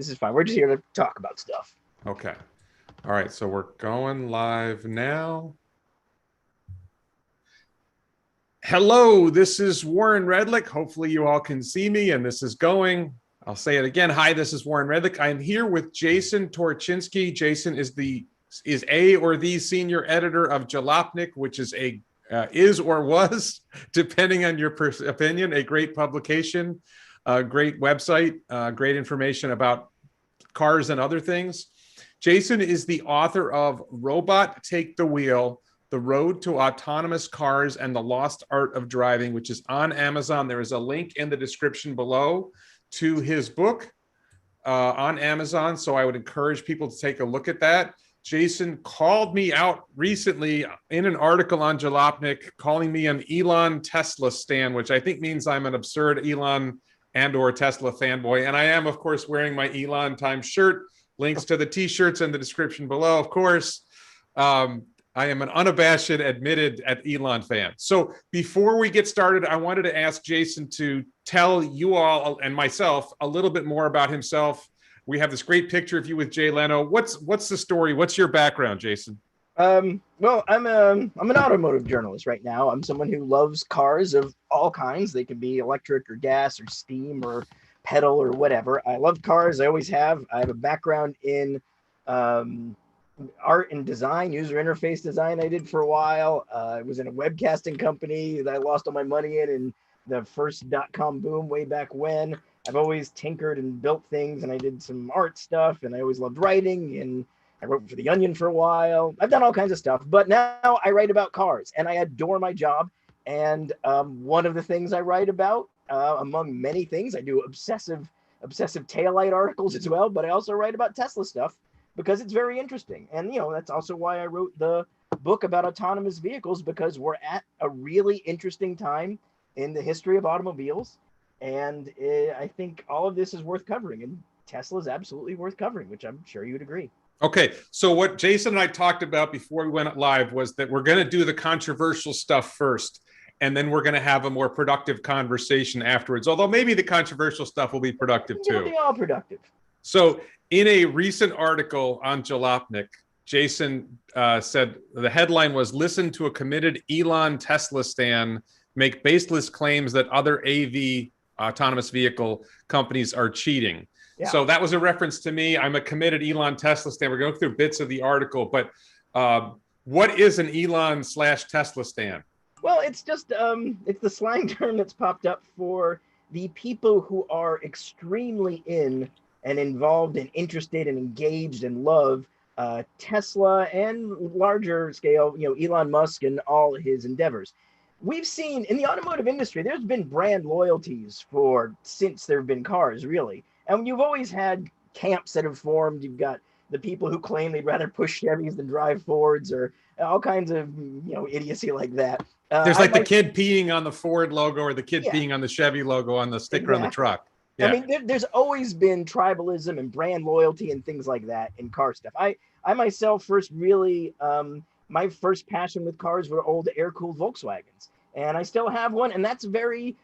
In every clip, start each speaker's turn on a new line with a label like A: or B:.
A: This is fine. We're just here to talk about stuff.
B: Okay. All right. So we're going live now. Hello, this is Warren Redlick. Hopefully you all can see me and this is going. I'll say it again. Hi, this is Warren Redlick. I'm here with Jason Torchinsky. Jason is the senior editor of Jalopnik, which is is or was, depending on your opinion, a great publication, a great website, great information about cars and other things. Jason is the author of Robot Take the Wheel: The Road to Autonomous Cars and the Lost Art of Driving, which is on Amazon. There is a link in the description below to his book on Amazon. So I would encourage people to take a look at that. Jason called me out recently in an article on Jalopnik, calling me an Elon Tesla stan, which I think means I'm an absurd Elon and or Tesla fanboy. And I am, of course, wearing my Elon Times shirt. Links to the t-shirts in the description below, of course. I am an unabashed, admitted Elon fan. So before we get started, I wanted to ask Jason to tell you all and myself a little bit more about himself. We have this great picture of you with Jay Leno. What's the story? What's your background, Jason?
A: Well, I'm an automotive journalist right now. I'm someone who loves cars of all kinds. They can be electric or gas or steam or pedal or whatever. I love cars. I always have. I have a background in art and design, user interface design. I did for a while. I was in a webcasting company that I lost all my money in the first .com boom way back when. I've always tinkered and built things, and I did some art stuff, and I always loved writing, and I wrote for The Onion for a while. I've done all kinds of stuff, but now I write about cars, and I adore my job. And one of the things I write about, among many things, I do obsessive taillight articles as well, but I also write about Tesla stuff because it's very interesting. And, that's also why I wrote the book about autonomous vehicles, because we're at a really interesting time in the history of automobiles. And I think all of this is worth covering, and Tesla is absolutely worth covering, which I'm sure you would agree.
B: Okay, so what Jason and I talked about before we went live was that we're going to do the controversial stuff first, and then we're going to have a more productive conversation afterwards, although maybe the controversial stuff will be productive too.
A: It'll be all productive.
B: So in a recent article on Jalopnik, Jason said the headline was, "Listen to a committed Elon Tesla stan make baseless claims that other AV autonomous vehicle companies are cheating." Yeah. So that was a reference to me. I'm a committed Elon Tesla stan. We're going through bits of the article, but what is an Elon/Tesla stan?
A: Well, it's just it's the slang term that's popped up for the people who are extremely in and involved and interested and engaged and love Tesla and larger scale, Elon Musk and all his endeavors. We've seen in the automotive industry, there's been brand loyalties since there have been cars, really. And you've always had camps that have formed. You've got the people who claim they'd rather push Chevys than drive Fords, or all kinds of, idiocy like that.
B: There's like the kid peeing on the Ford logo, or the kid peeing on the Chevy logo on the sticker on the truck.
A: Yeah. I mean, there's always been tribalism and brand loyalty and things like that in car stuff. I myself first really, my first passion with cars were old air-cooled Volkswagens. And I still have one, and that's a very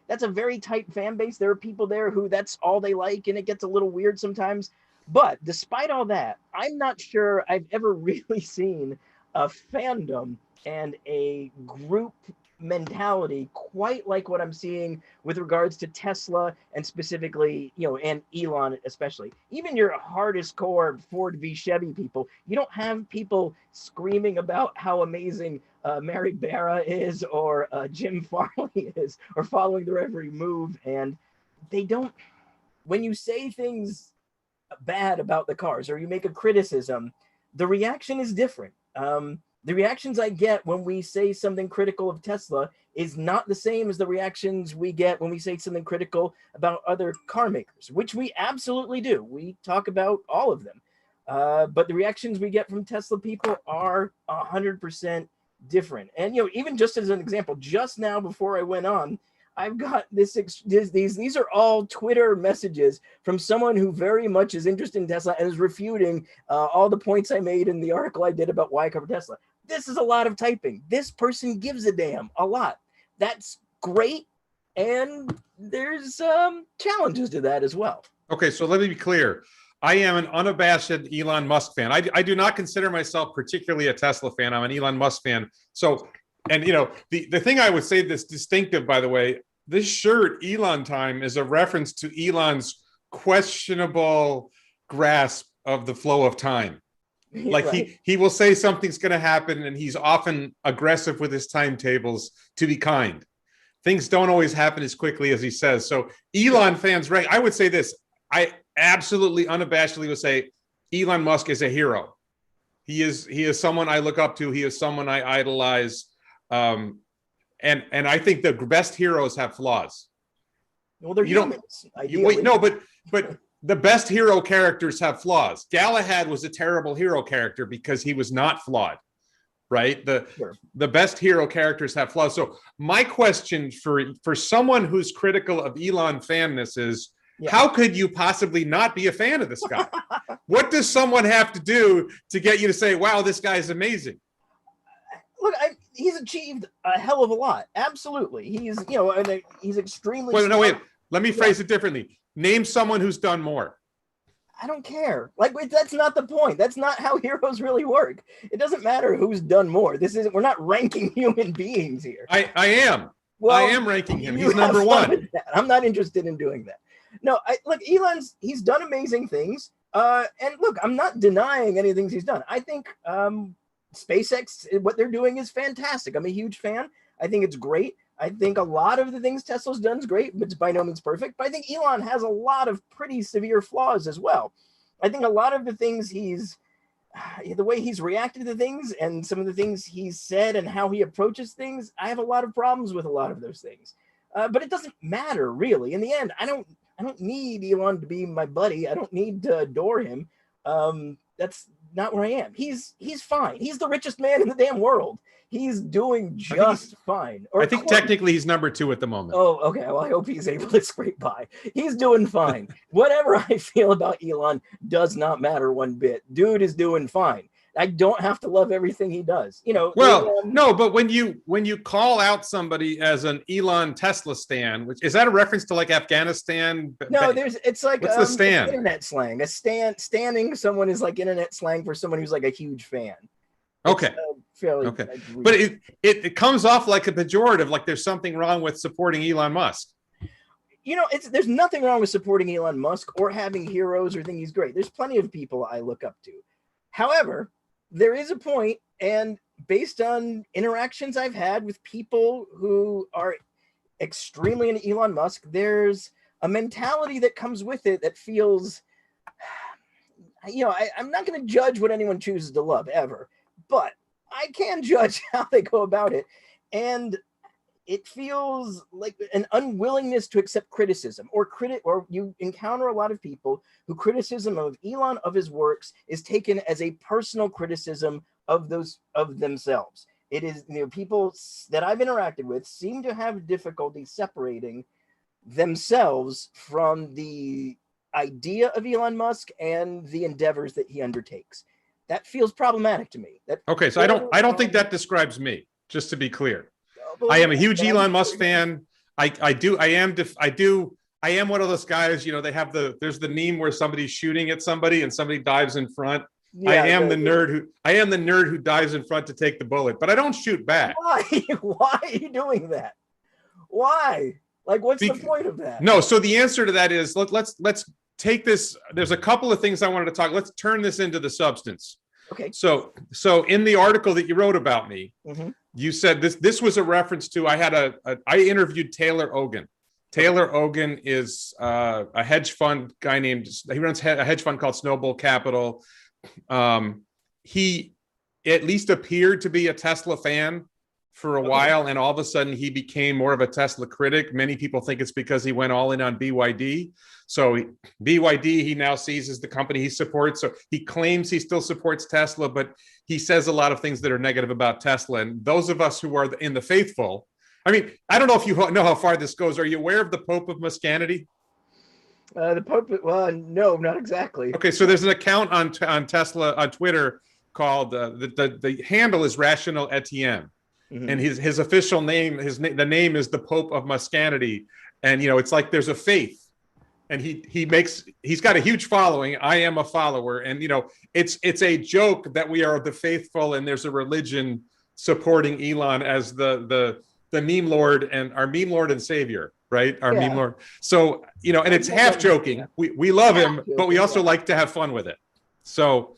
A: tight fan base. There are people there who that's all they like, and it gets a little weird sometimes. But despite all that, I'm not sure I've ever really seen a fandom and a group mentality quite like what I'm seeing with regards to Tesla, and specifically, and Elon especially. Even your hardest core Ford v Chevy people, you don't have people screaming about how amazing Mary Barra is, or Jim Farley is, or following their every move. And they don't, when you say things bad about the cars or you make a criticism, the reaction is different. The reactions I get when we say something critical of Tesla is not the same as the reactions we get when we say something critical about other car makers, which we absolutely do. We talk about all of them. But the reactions we get from Tesla people are 100% different. And, even just as an example, just now before I went on, I've got these are all Twitter messages from someone who very much is interested in Tesla and is refuting all the points I made in the article I did about why I cover Tesla. This is a lot of typing. This person gives a damn a lot. That's great. And there's challenges to that as well.
B: Okay, so let me be clear. I am an unabashed Elon Musk fan. I do not consider myself particularly a Tesla fan. I'm an Elon Musk fan. So, and the thing I would say that's distinctive, by the way, this shirt, Elon Time, is a reference to Elon's questionable grasp of the flow of time. Like right. he will say something's going to happen, and he's often aggressive with his timetables to be kind. Things don't always happen as quickly as he says. So Elon fans, right? I would say this. I absolutely unabashedly would say Elon Musk is a hero. He is someone I look up to. He is someone I idolize. And I think the best heroes have flaws.
A: Well, they're humans.
B: Wait, no, but the best hero characters have flaws. Galahad was a terrible hero character because he was not flawed, right? The best hero characters have flaws. So my question for someone who's critical of Elon fanness is, how could you possibly not be a fan of this guy? What does someone have to do to get you to say, wow, this guy is amazing?
A: Look, he's achieved a hell of a lot. Absolutely. He's, he's extremely...
B: Well, no, wait. Let me phrase it differently. Name someone who's done more.
A: I don't care. That's not the point. That's not how heroes really work. It doesn't matter who's done more. We're not ranking human beings here.
B: I am. Well, I am ranking him. He's number one.
A: I'm not interested in doing that. No, look, he's done amazing things. And look, I'm not denying any of the things he's done. I think SpaceX, what they're doing is fantastic. I'm a huge fan. I think it's great. I think a lot of the things Tesla's done is great, but it's by no means perfect. But I think Elon has a lot of pretty severe flaws as well. I think a lot of the things the way he's reacted to things and some of the things he's said and how he approaches things, I have a lot of problems with a lot of those things. But it doesn't matter, really. In the end, I don't need Elon to be my buddy. I don't need to adore him. That's not where I am. He's fine. He's the richest man in the damn world. He's doing just fine.
B: I think technically he's number 2 at the moment.
A: Oh, okay. Well, I hope he's able to scrape by. He's doing fine. Whatever I feel about Elon does not matter one bit. Dude is doing fine. I don't have to love everything he does.
B: Well, no, but when you call out somebody as an Elon Tesla stan, which is that a reference to like Afghanistan?
A: No, it's like
B: what's the stan?
A: Internet slang. Standing someone is like internet slang for someone who's like a huge fan.
B: Okay. Okay. But it comes off like a pejorative, like there's something wrong with supporting Elon Musk.
A: There's nothing wrong with supporting Elon Musk or having heroes or think he's great. There's plenty of people I look up to. However, there is a point, and based on interactions I've had with people who are extremely into Elon Musk, there's a mentality that comes with it that feels, I'm not going to judge what anyone chooses to love ever, but I can judge how they go about it. And it feels like an unwillingness to accept criticism or you encounter a lot of people who criticism of Elon, of his works, is taken as a personal criticism of themselves. It is, people that I've interacted with seem to have difficulty separating themselves from the idea of Elon Musk and the endeavors that he undertakes. That feels problematic to me.
B: Okay, so I don't think that describes me, just to be clear. I am a huge Elon Musk fan. I am one of those guys, there's the meme where somebody's shooting at somebody and somebody dives in front. Yeah, I am the nerd who dives in front to take the bullet, but I don't shoot back.
A: Why? Why are you doing that? Why? Like, what's the point of that?
B: No, so the answer to that is let's take this. There's a couple of things I wanted to talk. Let's turn this into the substance.
A: Okay.
B: So in the article that you wrote about me, you said this was a reference to, I interviewed Taylor Ogan. Taylor Ogan is a hedge fund guy he runs a hedge fund called Snowball Capital. He at least appeared to be a Tesla fan for a while, and all of a sudden he became more of a Tesla critic. Many people think it's because he went all in on BYD. So BYD, he now sees as the company he supports. So he claims he still supports Tesla, but he says a lot of things that are negative about Tesla. And those of us who are in the faithful, I mean, I don't know if you know how far this goes. Are you aware of the Pope of Muscanity?
A: The Pope, well, no, not exactly.
B: Okay, so there's an account on Tesla, on Twitter, called, the handle is Rational Etienne. And his official name, the name is the Pope of Muscanity. And, it's like there's a faith and he's got a huge following. I am a follower, and it's a joke that we are the faithful, and there's a religion supporting Elon as the meme lord and our meme lord and savior, right? Our meme lord. So and it's half joking. We love him, but we also like to have fun with it. So.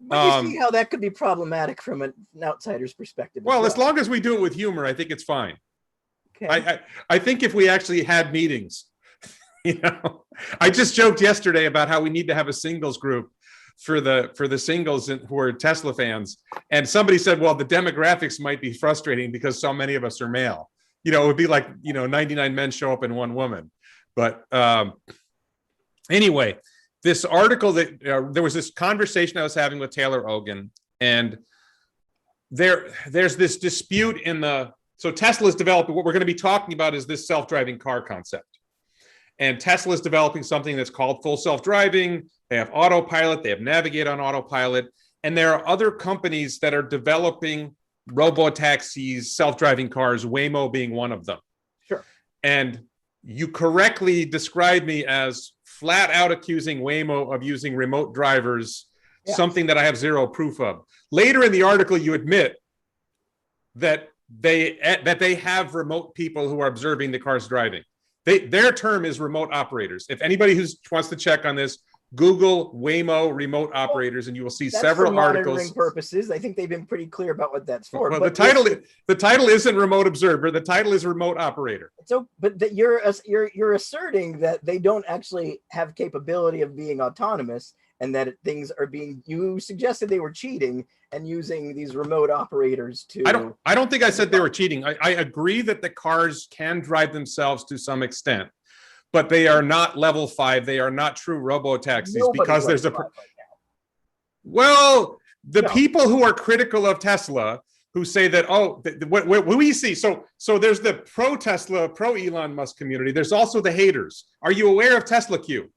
A: But you see how that could be problematic from an outsider's perspective.
B: Well, as long as we do it with humor, I think it's fine.
A: Okay.
B: I think if we actually had meetings, I just joked yesterday about how we need to have a singles group for the singles who are Tesla fans, and somebody said, well, the demographics might be frustrating because so many of us are male. It would be like 99 men show up in one woman. But anyway. This article that there was this conversation I was having with Taylor Ogan, and there's this dispute so Tesla's developing, what we're going to be talking about is this self-driving car concept. And Tesla's developing something that's called full self-driving. They have Autopilot, they have Navigate on Autopilot, and there are other companies that are developing robo-taxis, self-driving cars, Waymo being one of them.
A: Sure.
B: And you correctly described me as flat out accusing Waymo of using remote drivers, something that I have zero proof of. Later in the article, you admit that they have remote people who are observing the cars driving. Their term is remote operators. If anybody who wants to check on this, Google Waymo remote operators, and you will see several articles.
A: Monitoring purposes. I think they've been pretty clear about what that's for.
B: Well, the title isn't remote observer. The title is remote operator.
A: So, but that you're asserting that they don't actually have capability of being autonomous, and that things are being. You suggested they were cheating and using these remote operators to.
B: I don't think I said they were cheating. I agree that the cars can drive themselves to some extent. But they are not level 5. They are not true robo-taxis because there's people who are critical of Tesla who say that, what we see. So there's the pro-Tesla, pro-Elon Musk community. There's also the haters. Are you aware of Tesla Q?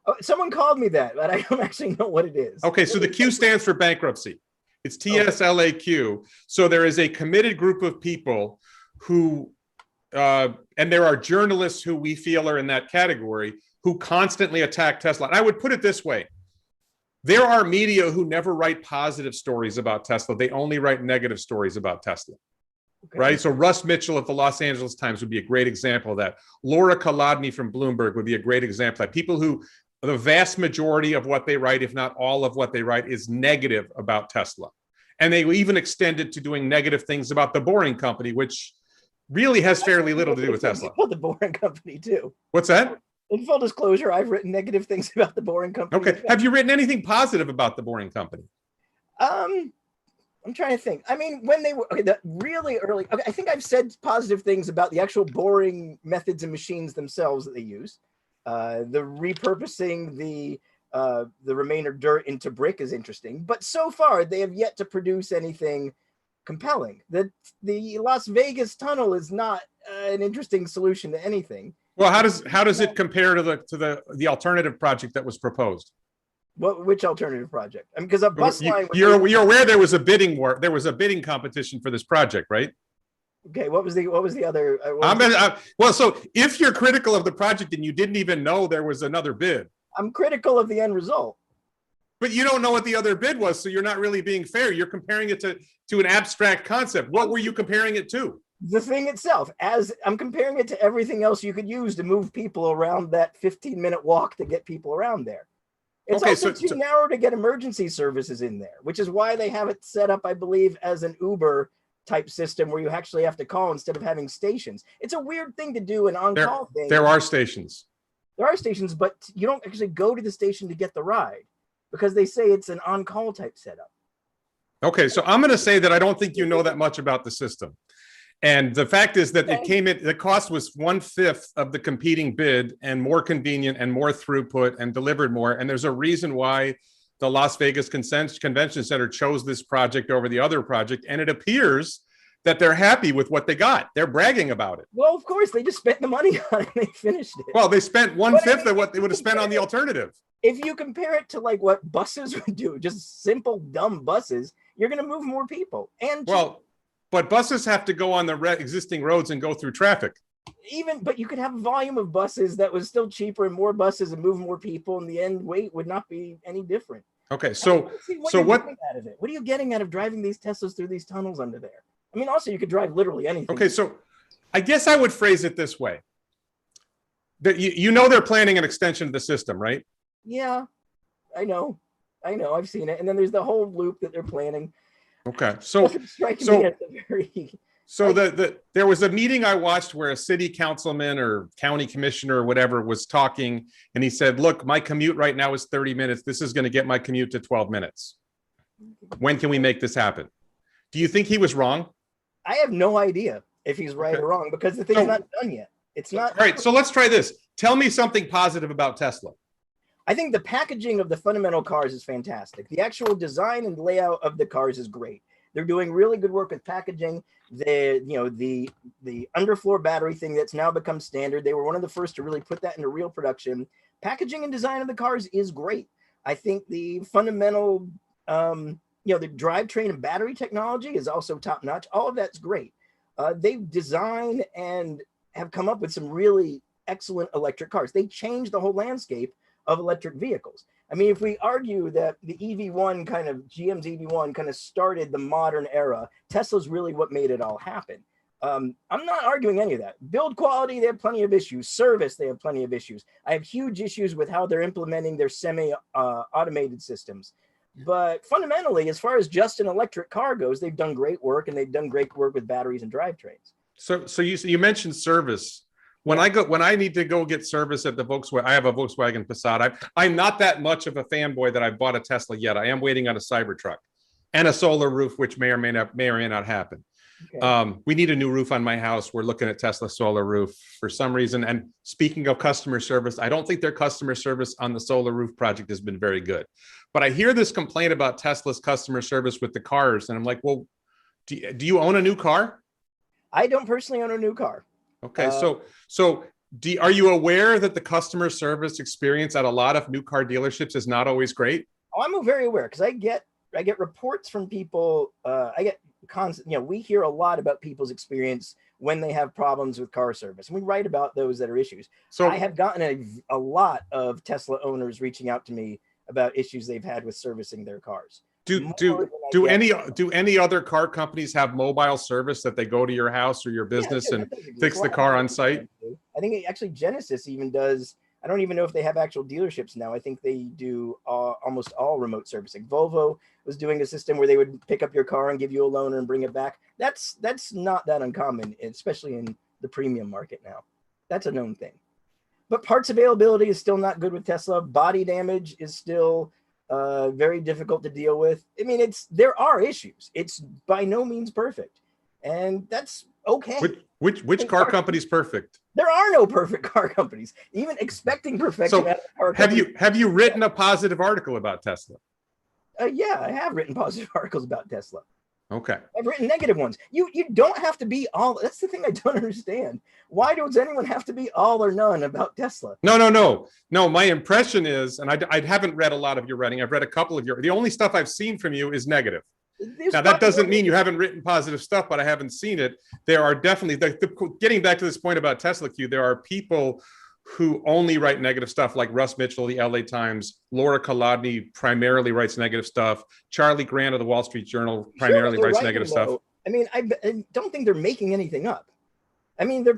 A: Oh, someone called me that, but I don't actually know what it is.
B: Okay, so the Q stands for bankruptcy. It's TSLAQ. So there is a committed group of people who and there are journalists who we feel are in that category who constantly attack Tesla. And I would put it this way. There are media who never write positive stories about Tesla. They only write negative stories about Tesla. Okay. Right? So Russ Mitchell of the Los Angeles Times would be a great example of that. Laura Kolodny from Bloomberg would be a great example of that. People who, the vast majority of what they write, if not all of what they write, is negative about Tesla. And they even extend it to doing negative things about the Boring Company, which really has fairly little to do with Tesla.
A: Well, the Boring Company too.
B: What's that?
A: In full disclosure, I've written negative things about the Boring Company.
B: Okay. Have you written anything positive about the Boring Company?
A: I'm trying to think. I mean, when they were really early, I think I've said positive things about the actual boring methods and machines themselves that they use. The repurposing the remainder dirt into brick is interesting, but so far they have yet to produce anything compelling. The Las Vegas tunnel is not an interesting solution to anything.
B: Well, how does it compare to the alternative project that was proposed?
A: Which alternative project? I mean, because a bus line.
B: You're aware there was a bidding war. There was a bidding competition for this project, right?
A: Okay. What was the other?
B: Well, so if you're critical of the project and you didn't even know there was another bid,
A: I'm critical of the end result.
B: But you don't know what the other bid was, so you're not really being fair. You're comparing it to an abstract concept. What were you comparing it to?
A: The thing itself. As I'm comparing it to everything else you could use to move people around that 15-minute walk to get people around there. It's also too narrow to get emergency services in there, which is why they have it set up, I believe, as an Uber type system where you actually have to call instead of having stations. It's a weird thing to do, an on-call thing.
B: There are stations.
A: There are stations, but you don't actually go to the station to get the ride because they say it's an on-call type setup.
B: Okay, so I'm going to say that I don't think you know that much about the system. And the fact is that it came in, the cost was 1/5 of the competing bid and more convenient and more throughput and delivered more. And there's a reason why the Las Vegas Convention Center chose this project over the other project. And it appears that they're happy with what they got. They're bragging about it.
A: Well, of course, they just spent the money on it and they finished it.
B: Well, they spent 1/5 of what they would have spent on the alternative.
A: If you compare it to like what buses would do, just simple, dumb buses, you're going to move more people. And
B: but buses have to go on the existing roads and go through traffic.
A: But you could have a volume of buses that was still cheaper and more buses and move more people. In the end, weight would not be any different.
B: Okay,
A: What out of it? What are you getting out of driving these Teslas through these tunnels under there? I mean, also you could drive literally anything.
B: Okay, so I guess I would phrase it this way. That you know they're planning an extension of the system, right?
A: Yeah, I know, I've seen it. And then there's the whole loop that they're planning.
B: Okay, there was a meeting I watched where a city councilman or county commissioner or whatever was talking, and he said, look, my commute right now is 30 minutes. This is going to get my commute to 12 minutes. When can we make this happen? Do you think he was wrong?
A: I have no idea if he's right or wrong, because the thing's not done yet. It's not.
B: All right, so let's try this. Tell me something positive about Tesla.
A: I think the packaging of the fundamental cars is fantastic. The actual design and layout of the cars is great. They're doing really good work with packaging. The underfloor battery thing that's now become standard. They were one of the first to really put that into real production. Packaging and design of the cars is great. I think the fundamental, the drivetrain and battery technology is also top notch. All of that's great. They've designed and have come up with some really excellent electric cars. They changed the whole landscape of electric vehicles. I mean, if we argue that the GM's EV1 kind of started the modern era, Tesla's really what made it all happen. I'm not arguing any of that. Build quality, they have plenty of issues. Service, they have plenty of issues. I have huge issues with how they're implementing their semi-automated systems. But fundamentally, as far as just an electric car goes, they've done great work, and they've done great work with batteries and drivetrains.
B: So you mentioned service. When I need to go get service at the Volkswagen, I have a Volkswagen Passat. I'm not that much of a fanboy that I bought a Tesla yet. I am waiting on a Cybertruck and a solar roof, which may or may not happen. Okay. We need a new roof on my house. We're looking at Tesla solar roof for some reason. And speaking of customer service, I don't think their customer service on the solar roof project has been very good. But I hear this complaint about Tesla's customer service with the cars, and I'm like, well, do you own a new car?
A: I don't personally own a new car.
B: Okay, are you aware that the customer service experience at a lot of new car dealerships is not always great?
A: Oh, I'm very aware, because I get reports from people. We hear a lot about people's experience when they have problems with car service, and we write about those that are issues. So I have gotten a lot of Tesla owners reaching out to me about issues they've had with servicing their cars.
B: Do any other car companies have mobile service that they go to your house or your business and fix the car on site?
A: I think actually Genesis even does. I don't even know if they have actual dealerships now. I think they do almost all remote servicing. Volvo was doing a system where they would pick up your car and give you a loaner and bring it back. That's not that uncommon, especially in the premium market now. That's a known thing. But parts availability is still not good with Tesla. Body damage is still very difficult to deal with. I mean, there are issues. It's by no means perfect, and that's okay.
B: Which car company's perfect?
A: There are no perfect car companies. Even expecting perfection.
B: So have you written a positive article about Tesla?
A: Yeah, I have written positive articles about Tesla.
B: Okay.
A: I've written negative ones. You don't have to be all. That's the thing I don't understand. Why does anyone have to be all or none about Tesla?
B: No. My impression is, and I haven't read a lot of your writing. I've read a couple of the only stuff I've seen from you is negative. Now, that doesn't mean you haven't written positive stuff, but I haven't seen it. There are definitely, getting back to this point about Tesla Q, there are people who only write negative stuff, like Russ Mitchell, the LA Times, Laura Kolodny primarily writes negative stuff. Charlie Grant of the Wall Street Journal primarily writes negative stuff.
A: I mean, I don't think they're making anything up. I mean, they're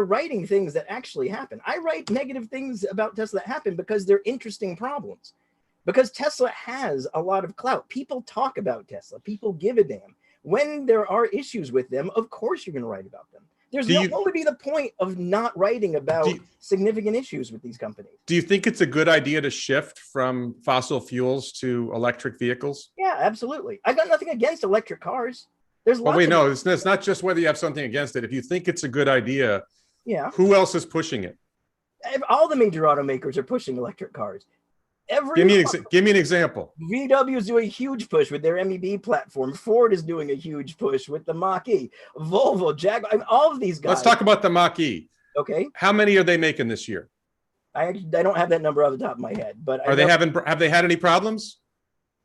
A: writing things that actually happen. I write negative things about Tesla that happen because they're interesting problems. Because Tesla has a lot of clout. People talk about Tesla. People give a damn. When there are issues with them, of course you're going to write about them. What would be the point of not writing about significant issues with these companies? Do
B: you think it's a good idea to shift from fossil fuels to electric vehicles?
A: Yeah, absolutely. I've got nothing against electric cars.
B: It's not just whether you have something against it. If you think it's a good idea,
A: yeah.
B: Who else is pushing it?
A: All the major automakers are pushing electric cars.
B: Give me an example.
A: VW is doing a huge push with their MEB platform. Ford is doing a huge push with the Mach-E. Volvo, Jaguar, all of these guys.
B: Let's talk about the Mach-E.
A: Okay.
B: How many are they making this year?
A: I don't have that number off the top of my head, but
B: have they had any problems?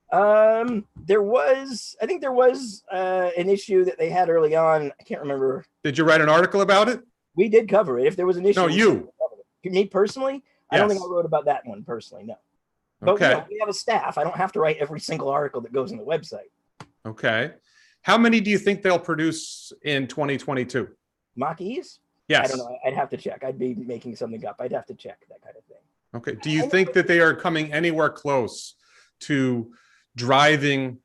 A: There was an issue that they had early on. I can't remember.
B: Did you write an article about it?
A: We did cover it. If there was an issue,
B: No, you.
A: Me personally, I don't think I
B: Yes.
A: wrote about that one personally. No, but
B: Okay.
A: we have a staff. I don't have to write every single article that goes on the website.
B: Okay. How many do you think they'll produce in 2022?
A: Mach-E's?
B: Yes.
A: I don't know. I'd have to check. I'd be making something up. I'd have to check that kind of thing.
B: Okay. Do you think that they are coming anywhere close to driving?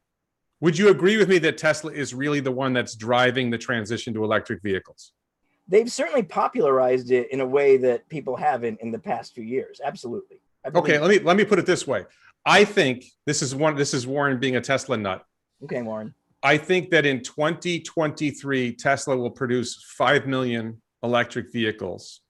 B: Would you agree with me that Tesla is really the one that's driving the transition to electric vehicles?
A: They've certainly popularized it in a way that people haven't in the past few years. Absolutely.
B: Okay, let me put it this way. I think this is Warren being a Tesla nut.
A: Okay, Warren.
B: I think that in 2023, Tesla will produce 5 million electric vehicles.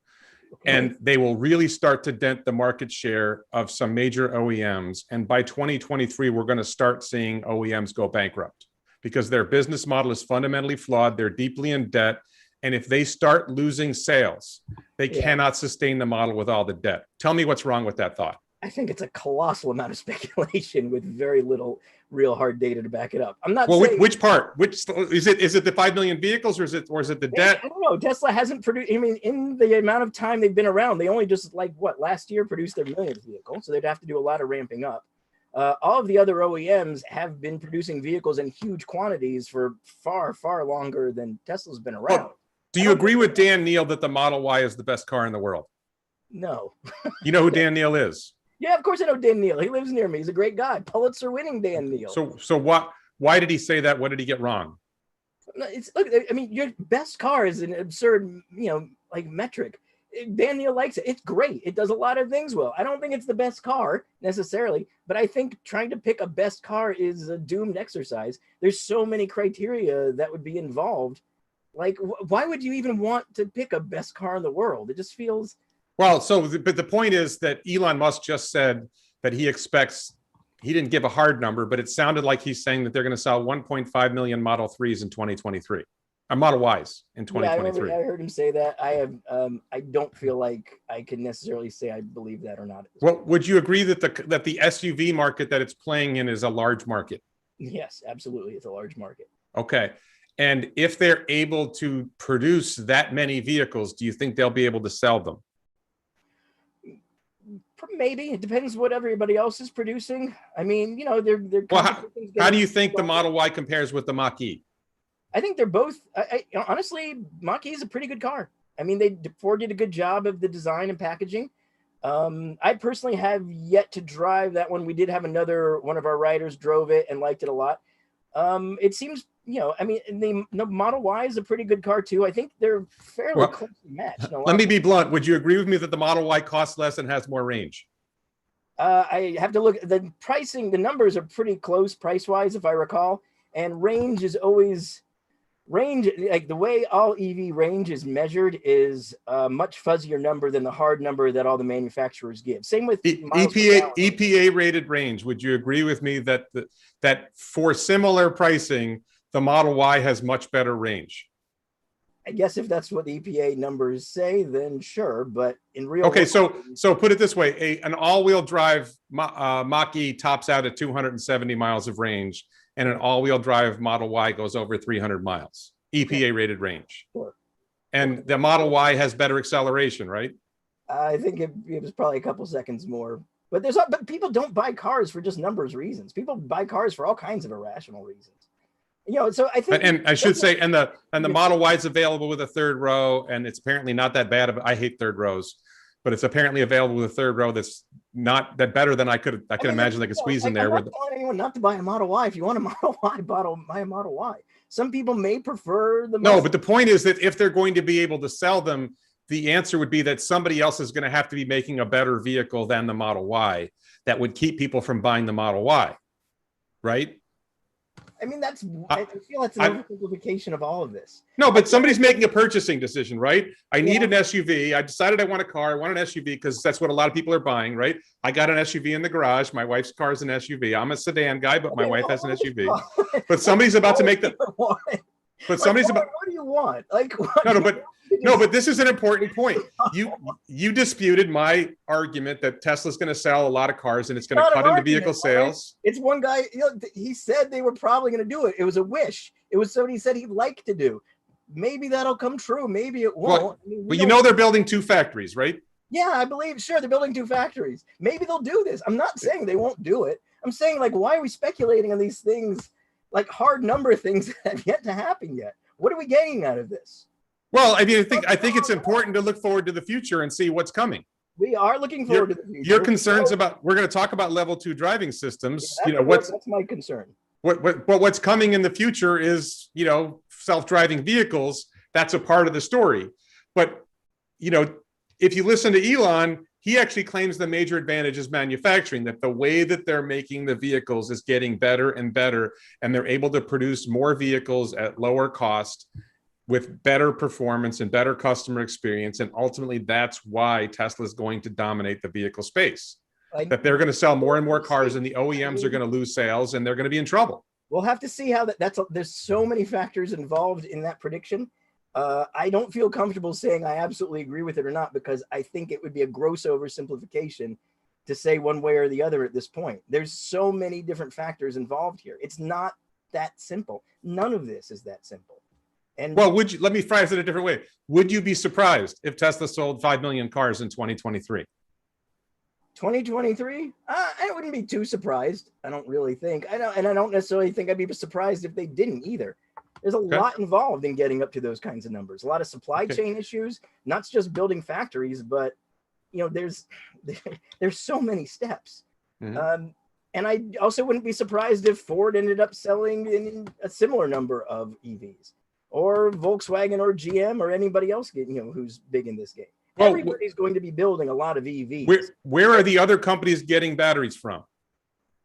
B: Okay. And they will really start to dent the market share of some major OEMs. And by 2023, we're going to start seeing OEMs go bankrupt because their business model is fundamentally flawed. They're deeply in debt. And if they start losing sales, they cannot sustain the model with all the debt. Tell me what's wrong with that thought.
A: I think it's a colossal amount of speculation with very little real hard data to back it up. I'm not
B: saying
A: which
B: part? Which is it? Is it the 5 million vehicles, or is it the debt?
A: I don't know. Tesla hasn't produced. I mean, in the amount of time they've been around, they only just last year produced their millionth vehicle, so they'd have to do a lot of ramping up. All of the other OEMs have been producing vehicles in huge quantities for far, far longer than Tesla's been around.
B: Well, do you agree with Dan Neal that the Model Y is the best car in the world?
A: No.
B: You know who Dan Neal is?
A: Yeah, of course I know Dan Neal. He lives near me. He's a great guy. Pulitzer-winning Dan Neal.
B: So what? Why did he say that? What did he get wrong?
A: Look. I mean, your best car is an absurd, metric. Dan Neal likes it. It's great. It does a lot of things well. I don't think it's the best car necessarily, but I think trying to pick a best car is a doomed exercise. There's so many criteria that would be involved. Like, why would you even want to pick a best car in the world? It just feels...
B: Well, but the point is that Elon Musk just said that he expects, he didn't give a hard number, but it sounded like he's saying that they're going to sell 1.5 million Model 3s in 2023. Model Ys in 2023.
A: Yeah, I heard him say that. I don't feel like I can necessarily say I believe that or not.
B: Well, would you agree that the SUV market that it's playing in is a large market?
A: Yes, absolutely. It's a large market.
B: Okay. And if they're able to produce that many vehicles, do you think they'll be able to sell them?
A: Maybe. It depends what everybody else is producing. I mean, they're
B: well, how do you think the Model Y compares with the Mach-E?
A: I think they're both, honestly, Mach-E is a pretty good car. I mean, Ford did a good job of the design and packaging. I personally have yet to drive that one. We did have one of our writers drove it and liked it a lot. It seems, the Model Y is a pretty good car too. I think they're fairly closely matched.
B: Let me be blunt. Would you agree with me that the Model Y costs less and has more range?
A: I have to look at the pricing. The numbers are pretty close price-wise, if I recall. And range is always... Range, like the way all EV range is measured, is a much fuzzier number than the hard number that all the manufacturers give. Same with
B: EPA rated range. Would you agree with me that that for similar pricing, the Model Y has much better range?
A: I guess if that's what the EPA numbers say, then sure. But in real
B: okay, so put it this way: an all-wheel drive Mach-E tops out at 270 miles of range. And an all-wheel drive Model Y goes over 300 miles, EPA rated range.
A: Sure.
B: And the Model Y has better acceleration, right?
A: I think it was probably a couple seconds more. But people don't buy cars for just numbers reasons. People buy cars for all kinds of irrational reasons. So I think,
B: and I should say, and the Model Y is available with a third row, and it's apparently not that bad. I hate third rows, but it's apparently available with a third row that's not that better than I could imagine they could squeeze in there.
A: I'm not telling anyone not to buy a Model Y. If you want a Model Y, buy a Model Y. Some people may prefer the...
B: No, but the point is that if they're going to be able to sell them, the answer would be that somebody else is going to have to be making a better vehicle than the Model Y that would keep people from buying the Model Y, right?
A: I mean, I feel that's an oversimplification of all of this.
B: No, but somebody's making a purchasing decision, right? I need an SUV. I decided I want a car. I want an SUV because that's what a lot of people are buying, right? I got an SUV in the garage. My wife's car is an SUV. I'm a sedan guy, but my wife has an SUV. But somebody's about to make the... But somebody's about...
A: What do you want?
B: No, but this is an important point. You disputed my argument that Tesla's going to sell a lot of cars and it's going to cut into vehicle sales.
A: It's one guy, he said they were probably going to do it. It was a wish. It was somebody said he'd like to do. maybe that'll come true. Maybe it won't.
B: Well,
A: I mean,
B: but you know they're building 2 factories, right?
A: yeah, I believe, sure, they're building 2 factories. Maybe they'll do this. I'm not saying they won't do it. I'm saying, like, why are we speculating on these things, like hard number things that have yet to happen yet? What are we getting out of this?
B: Well, I mean, I think it's important to look forward to the future and see what's coming.
A: We are looking forward to the future.
B: Your concerns about, we're going to talk about level 2 driving systems.
A: Yeah, that's my concern.
B: What's coming in the future is, self-driving vehicles. That's a part of the story. But, if you listen to Elon, he actually claims the major advantage is manufacturing, that the way that they're making the vehicles is getting better and better, and they're able to produce more vehicles at lower cost with better performance and better customer experience. And ultimately, that's why Tesla is going to dominate the vehicle space. That they're going to sell more and more cars, and the OEMs are going to lose sales, and they're going to be in trouble.
A: We'll have to see how there's so many factors involved in that prediction. I don't feel comfortable saying I absolutely agree with it or not, because I think it would be a gross oversimplification to say one way or the other at this point. There's so many different factors involved here. It's not that simple. None of this is that simple. And
B: well, let me phrase it a different way. Would you be surprised if Tesla sold 5 million cars in 2023?
A: 2023? I wouldn't be too surprised. I don't really think. I don't necessarily think I'd be surprised if they didn't either. There's a lot involved in getting up to those kinds of numbers. A lot of supply chain issues, not just building factories, but there's so many steps. Mm-hmm. And I also wouldn't be surprised if Ford ended up selling in a similar number of EVs, or Volkswagen or GM or anybody else who's big in this game. Well, everybody's going to be building a lot of EVs.
B: Where are the other companies getting batteries from?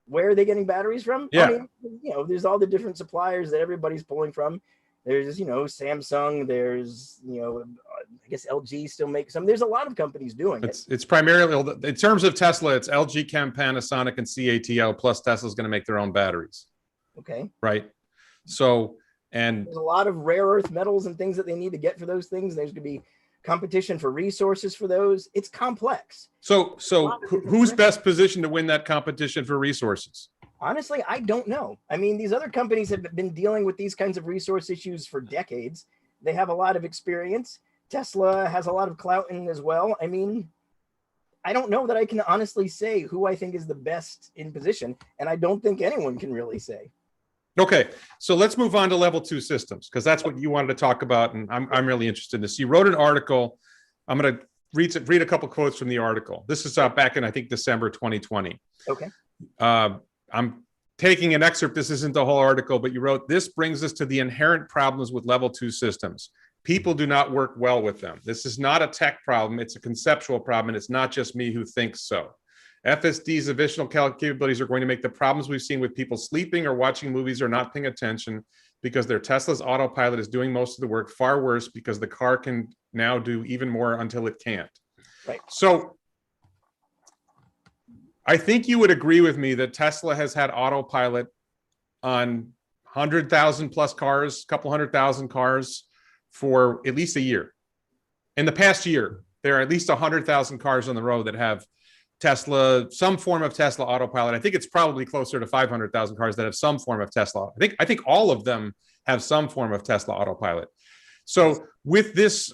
A: Where are they getting batteries from?
B: Yeah.
A: I mean, there's all the different suppliers that everybody's pulling from. There's, Samsung. There's, I guess LG still makes some. There's a lot of companies doing it.
B: It's primarily, in terms of Tesla, it's LG Chem, Panasonic, and CATL, plus Tesla's going to make their own batteries.
A: Okay.
B: Right. So, and
A: there's a lot of rare earth metals and things that they need to get for those things. There's going to be competition for resources for those. It's complex.
B: So who's best positioned to win that competition for resources?
A: Honestly, I don't know. I mean, these other companies have been dealing with these kinds of resource issues for decades. They have a lot of experience. Tesla has a lot of clout in as well. I mean, I don't know that I can honestly say who I think is the best in position, and I don't think anyone can really say.
B: Okay, so let's move on to level 2 systems, because that's what you wanted to talk about, and I'm really interested in this. You wrote an article. I'm going to read a couple quotes from the article. This is back in, I think, December 2020.
A: Okay.
B: I'm taking an excerpt. This isn't the whole article, but you wrote, "This brings us to the inherent problems with level 2 systems. People do not work well with them. This is not a tech problem. It's a conceptual problem, and it's not just me who thinks so. FSD's additional capabilities are going to make the problems we've seen with people sleeping or watching movies or not paying attention because their Tesla's autopilot is doing most of the work far worse, because the car can now do even more until it can't."
A: Right.
B: So I think you would agree with me that Tesla has had autopilot on 100,000 plus cars, couple 100,000 cars for at least a year. In the past year, there are at least 100,000 cars on the road that have Tesla, some form of Tesla autopilot. I think it's probably closer to 500,000 cars that have some form of Tesla. I think all of them have some form of Tesla autopilot. So with this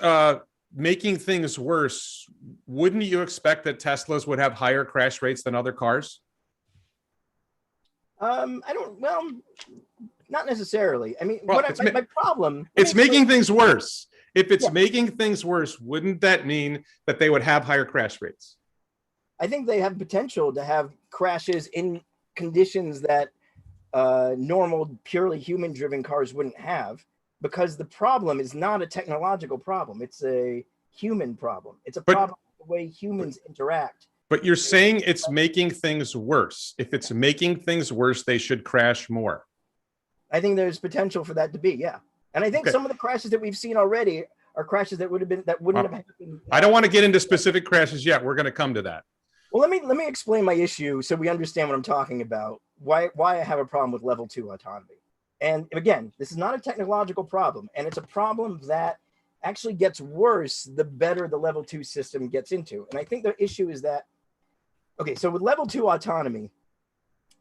B: making things worse, wouldn't you expect that Teslas would have higher crash rates than other cars?
A: Well, not necessarily. I mean, my problem.
B: It's making things worse. If it's making things worse, wouldn't that mean that they would have higher crash rates?
A: I think they have potential to have crashes in conditions that normal, purely human-driven cars wouldn't have, because the problem is not a technological problem. It's a human problem. It's a problem with the way humans interact.
B: But you're saying it's making things worse. If it's making things worse, they should crash more.
A: I think there's potential for that to be, yeah. And I think some of the crashes that we've seen already are crashes that wouldn't have happened.
B: I don't want to get into specific crashes yet. We're going to come to that.
A: Well, let me explain my issue so we understand what I'm talking about, why I have a problem with level 2 autonomy. And again, this is not a technological problem, and it's a problem that actually gets worse the better the level 2 system gets into. And I think the issue is that, okay, so with level 2 autonomy,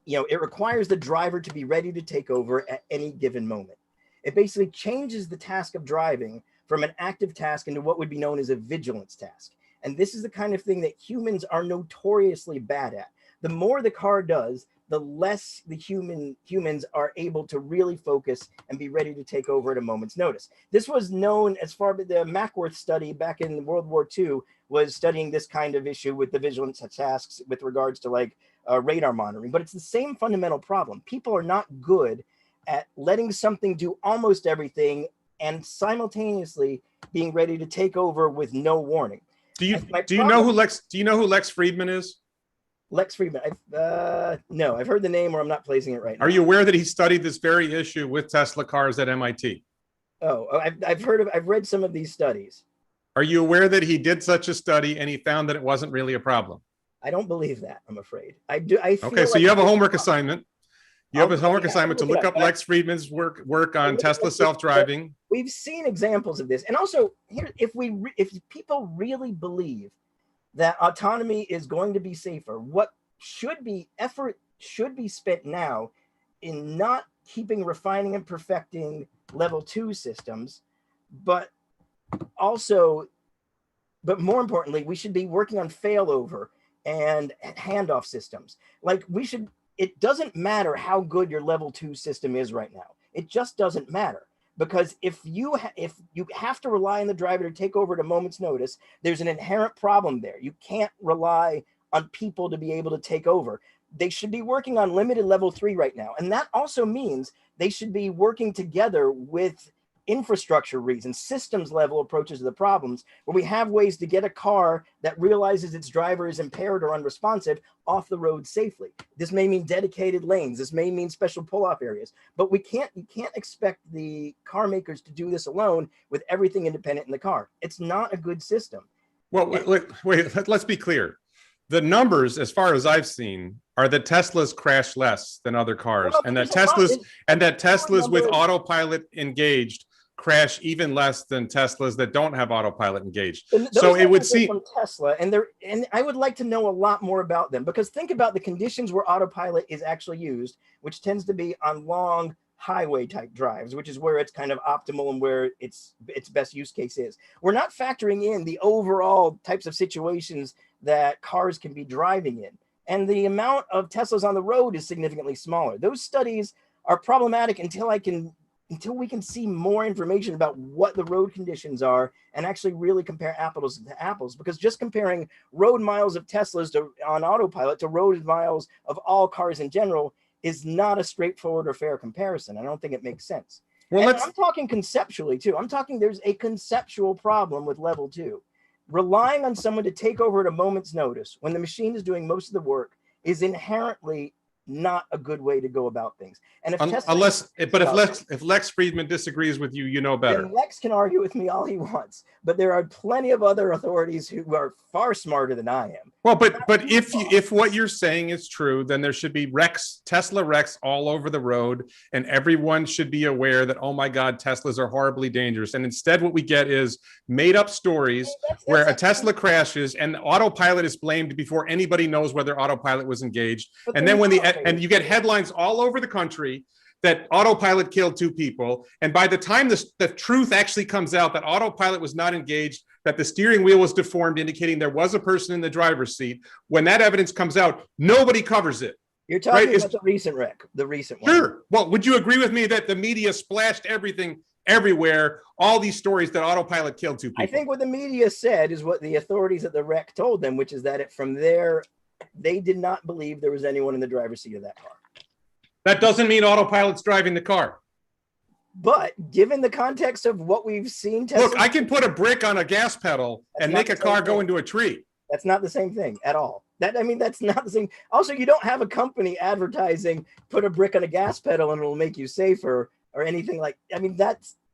A: it requires the driver to be ready to take over at any given moment. It basically changes the task of driving from an active task into what would be known as a vigilance task. And this is the kind of thing that humans are notoriously bad at. The more the car does, the less the humans are able to really focus and be ready to take over at a moment's notice. This was known as far as the Mackworth study back in World War II was studying this kind of issue with the vigilance tasks with regards to like radar monitoring. But it's the same fundamental problem. People are not good at letting something do almost everything and simultaneously being ready to take over with no warning.
B: Do you know who Lex Friedman is?
A: Lex Friedman. No, I've heard the name, or I'm not placing it right now.
B: Are you aware that he studied this very issue with Tesla cars at MIT?
A: Oh, I've read some of these studies.
B: Are you aware that he did such a study and he found that it wasn't really a problem?
A: I don't believe that, I'm afraid. I do.
B: Okay, so you have a homework assignment. You have a homework assignment to look up Lex Friedman's work on Tesla self-driving.
A: We've seen examples of this. And also, here, if people really believe that autonomy is going to be safer, effort should be spent now in not keeping refining and perfecting level 2 systems, but more importantly, we should be working on failover and handoff systems. It doesn't matter how good your level 2 system is right now. It just doesn't matter. Because if you have to rely on the driver to take over at a moment's notice, there's an inherent problem there. You can't rely on people to be able to take over. They should be working on limited level 3 right now. And that also means they should be working together with infrastructure reasons, systems level approaches to the problems, where we have ways to get a car that realizes its driver is impaired or unresponsive off the road safely. This may mean dedicated lanes. This may mean special pull-off areas, but you can't expect the car makers to do this alone with everything independent in the car. It's not a good system.
B: Well, wait, let's be clear. The numbers, as far as I've seen, are that Teslas crash less than other cars, and that Teslas with autopilot engaged crash even less than Teslas that don't have autopilot engaged. So it would seem
A: from Tesla, and I would like to know a lot more about them, because think about the conditions where autopilot is actually used, which tends to be on long highway type drives, which is where it's kind of optimal and where its best use case is. We're not factoring in the overall types of situations that cars can be driving in. And the amount of Teslas on the road is significantly smaller. Those studies are problematic until we can see more information about what the road conditions are and actually really compare apples to apples. Because just comparing road miles of Teslas on autopilot to road miles of all cars in general is not a straightforward or fair comparison. I don't think it makes sense. Well, I'm talking conceptually too. I'm talking there's a conceptual problem with level 2. Relying on someone to take over at a moment's notice when the machine is doing most of the work is inherently not a good way to go about things. And if
B: Lex Friedman disagrees with you, you know better.
A: Then Lex can argue with me all he wants, but there are plenty of other authorities who are far smarter than I am.
B: Well, but if what you're saying is true, then there should be Tesla wrecks all over the road, and everyone should be aware that, oh my God, Teslas are horribly dangerous. And instead, what we get is made up stories where a Tesla crashes and autopilot is blamed before anybody knows whether autopilot was engaged. And then and you get headlines all over the country that autopilot killed 2 people. And by the time the truth actually comes out that autopilot was not engaged, that the steering wheel was deformed, indicating there was a person in the driver's seat, when that evidence comes out, nobody covers it.
A: You're talking about the recent wreck, the recent one.
B: Sure. Well, would you agree with me that the media splashed everything everywhere, all these stories that autopilot killed 2 people?
A: I think what the media said is what the authorities at the wreck told them, which is that from there, they did not believe there was anyone in the driver's seat of that car.
B: That doesn't mean autopilot's driving the car.
A: But given the context of what we've seen,
B: look, I can put a brick on a gas pedal and make a car go into a tree.
A: That's not the same thing at all. That's not the same. Also, you don't have a company advertising, put a brick on a gas pedal and it'll make you safer or anything like,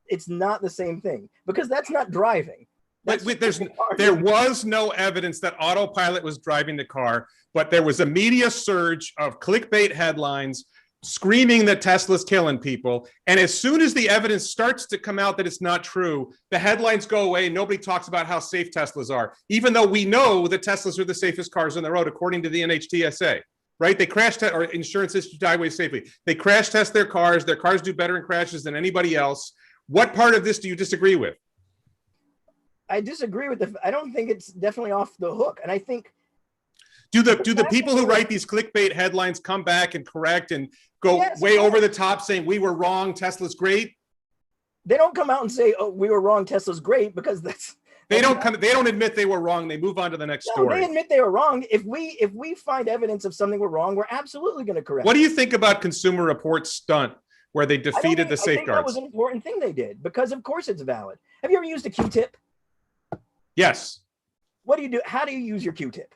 A: it's not the same thing, because that's not driving.
B: There was no evidence that autopilot was driving the car, but there was a media surge of clickbait headlines screaming that Tesla's killing people. And as soon as the evidence starts to come out that it's not true, the headlines go away. Nobody talks about how safe Teslas are, even though we know that Teslas are the safest cars on the road, according to the NHTSA, right? They crash test, or insurance issues driveway safely. They crash test their cars. Their cars do better in crashes than anybody else. What part of this do you disagree with?
A: I disagree with I don't think it's definitely off the hook. And I think,
B: do the people who write these clickbait headlines come back and correct and go way over the top saying we were wrong, Tesla's great?
A: They don't come out and say, oh, we were wrong, Tesla's great, because
B: they don't admit they were wrong. They move on to the next story.
A: They admit they were wrong. If we find evidence of something we're wrong, we're absolutely going to correct.
B: What do you think about Consumer Reports' stunt where they defeated the safeguards? I think that
A: was an important thing they did, because of course it's valid. Have you ever used a Q-tip?
B: Yes.
A: What do you do? How do you use your Q-tip?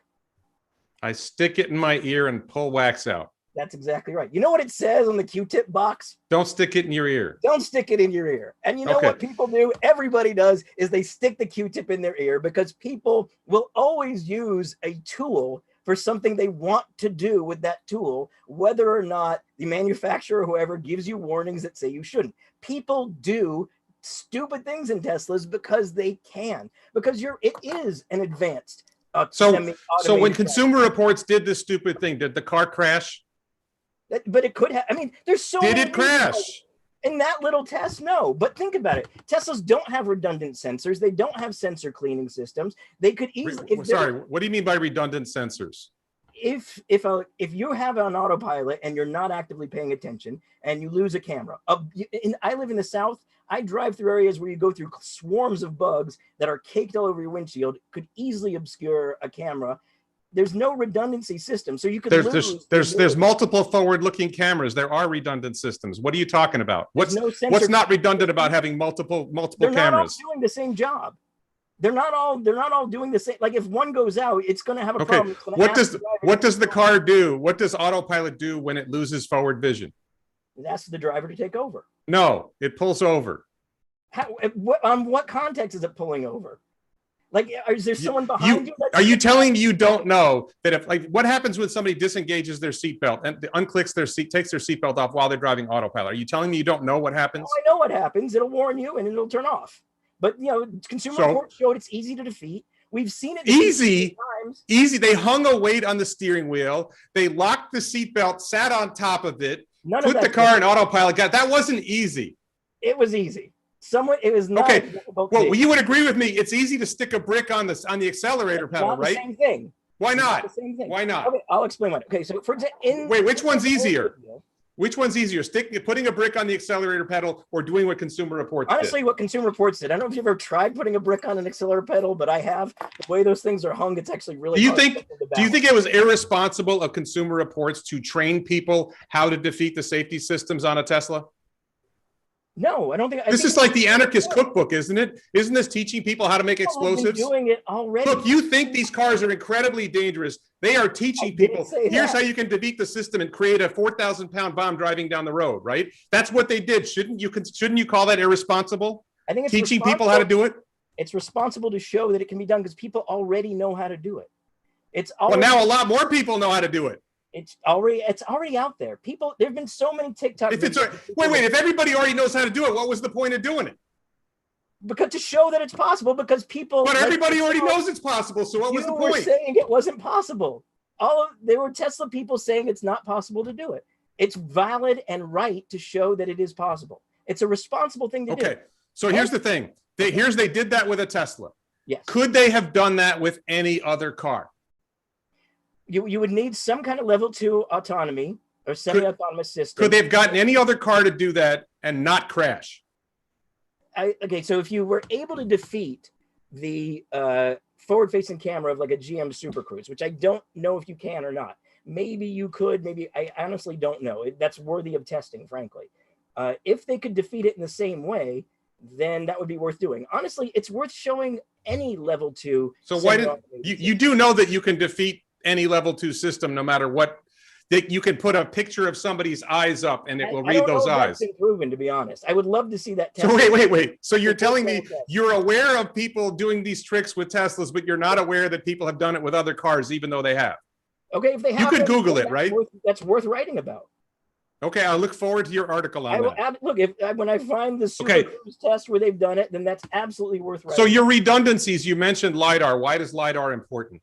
B: I stick it in my ear and pull wax out.
A: That's exactly right. You know what it says on the Q-tip box?
B: Don't stick it in your ear.
A: Don't stick it in your ear. And you know what people do? Everybody does, is they stick the Q-tip in their ear, because people will always use a tool for something they want to do with that tool, whether or not the manufacturer or whoever gives you warnings that say you shouldn't. People do stupid things in Teslas because they can, because it is an advanced
B: so when Consumer Reports did this stupid thing, did the car crash?
A: But it could have. I mean, there's so
B: did it crash
A: in that little test? No, but think about it. Teslas don't have redundant sensors. They don't have sensor cleaning systems. They could easily.
B: Sorry, what do you mean by redundant sensors?
A: If you have an autopilot and you're not actively paying attention and you lose a camera, I live in the South. I drive through areas where you go through swarms of bugs that are caked all over your windshield, could easily obscure a camera. There's no redundancy system, so you could
B: there's multiple forward-looking cameras. There are redundant systems. What are you talking about? What's not redundant about having multiple cameras?
A: They're not all doing the same job. They're not all doing the same. Like if one goes out, it's going to have a problem.
B: What does the car do? What does Autopilot do when it loses forward vision?
A: It asks the driver to take over.
B: No, it pulls over.
A: On what context is it pulling over? Like, is there someone behind you?
B: Are you telling me you don't know that what happens when somebody disengages their seatbelt and unclicks their seat, takes their seatbelt off while they're driving Autopilot? Are you telling me you don't know what happens?
A: Oh, I know what happens. It'll warn you and it'll turn off. But Consumer Reports showed it's easy to defeat. We've seen it
B: easy. They hung a weight on the steering wheel. They locked the seatbelt, sat on top of it, put the car in Autopilot. That wasn't easy.
A: It was easy. It was not.
B: Okay. Well, you would agree with me. It's easy to stick a brick on the accelerator pedal, right?
A: Same thing.
B: Why not?
A: The same thing.
B: Why not?
A: Okay, I'll explain why. Okay, so for example,
B: which one's easier? Which one's easier, putting a brick on the accelerator pedal or doing what Consumer Reports did?
A: Honestly, what Consumer Reports did. I don't know if you've ever tried putting a brick on an accelerator pedal, but I have. The way those things are hung, it's actually really hard.
B: Do you think it was irresponsible of Consumer Reports to train people how to defeat the safety systems on a Tesla?
A: No, I don't think.
B: This is like the anarchist cookbook, isn't it? Isn't this teaching people how to make explosives?
A: Doing it already.
B: Look, you think these cars are incredibly dangerous. They are teaching people, here's how you can defeat the system and create a 4,000-pound bomb driving down the road, right? That's what they did. Shouldn't you call that irresponsible?
A: I think it's
B: teaching people how to do it.
A: It's responsible to show that it can be done because people already know how to do it.
B: Well, now a lot more people know how to do it.
A: It's already out there. There've been so many TikTok.
B: If everybody already knows how to do it, what was the point of doing it?
A: Because to show that it's possible, because people.
B: But everybody already knows it's possible. So what was the point?
A: You were saying it wasn't possible. They were Tesla people saying it's not possible to do it. It's valid and right to show that it is possible. It's a responsible thing to do.
B: Okay. So here's the thing. They did that with a Tesla.
A: Yes.
B: Could they have done that with any other car?
A: You would need some kind of level 2 autonomy or semi-autonomous system.
B: Could they have gotten any other car to do that and not crash?
A: Okay, so if you were able to defeat the forward-facing camera of like a GM Super Cruise, which I don't know if you can or not. Maybe you could, maybe I honestly don't know. That's worthy of testing, frankly. If they could defeat it in the same way, then that would be worth doing. Honestly, it's worth showing any level 2.
B: So why did you do know that you can defeat any level 2 system no matter what? That you can put a picture of somebody's eyes up and it will read those eyes.
A: That's been proven, to be honest. I would love to see that test.
B: So wait. So you're telling me you're aware of people doing these tricks with Teslas, but you're not aware that people have done it with other cars, even though they have?
A: Okay, if they have,
B: you could Google it, right?
A: That's worth writing about.
B: Okay, I'll look forward to your article on that.
A: Look, when I find the Super Cruise test where they've done it, then that's absolutely worth writing.
B: So your redundancies, you mentioned LiDAR. Why is LiDAR important?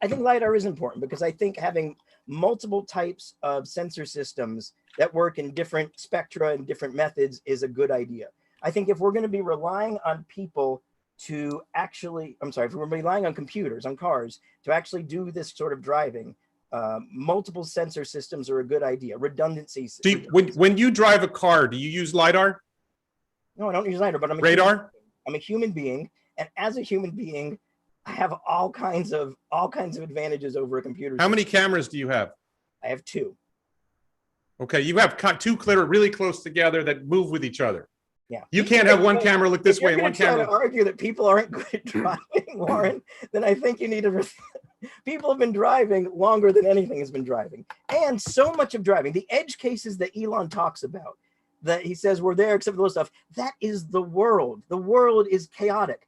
A: I think LiDAR is important because I think having multiple types of sensor systems that work in different spectra and different methods is a good idea. I think if we're going to be relying on people to actually, if we're relying on computers, on cars, to actually do this sort of driving, multiple sensor systems are a good idea. Redundancy.
B: When you drive a car, do you use LiDAR?
A: No, I don't use LiDAR, but I'm a
B: radar.
A: I'm a human being, and as a human being, I have all kinds of advantages over a computer.
B: How many cameras do you have?
A: I have 2.
B: Okay, you have 2 really close together that move with each other.
A: Yeah.
B: You can't have one camera look this way and one camera.
A: If you're argue that people aren't good at driving, Warren, then I think you need to. People have been driving longer than anything has been driving, and so much of driving, the edge cases that Elon talks about, that he says were there except for those stuff, that is the world. The world is chaotic.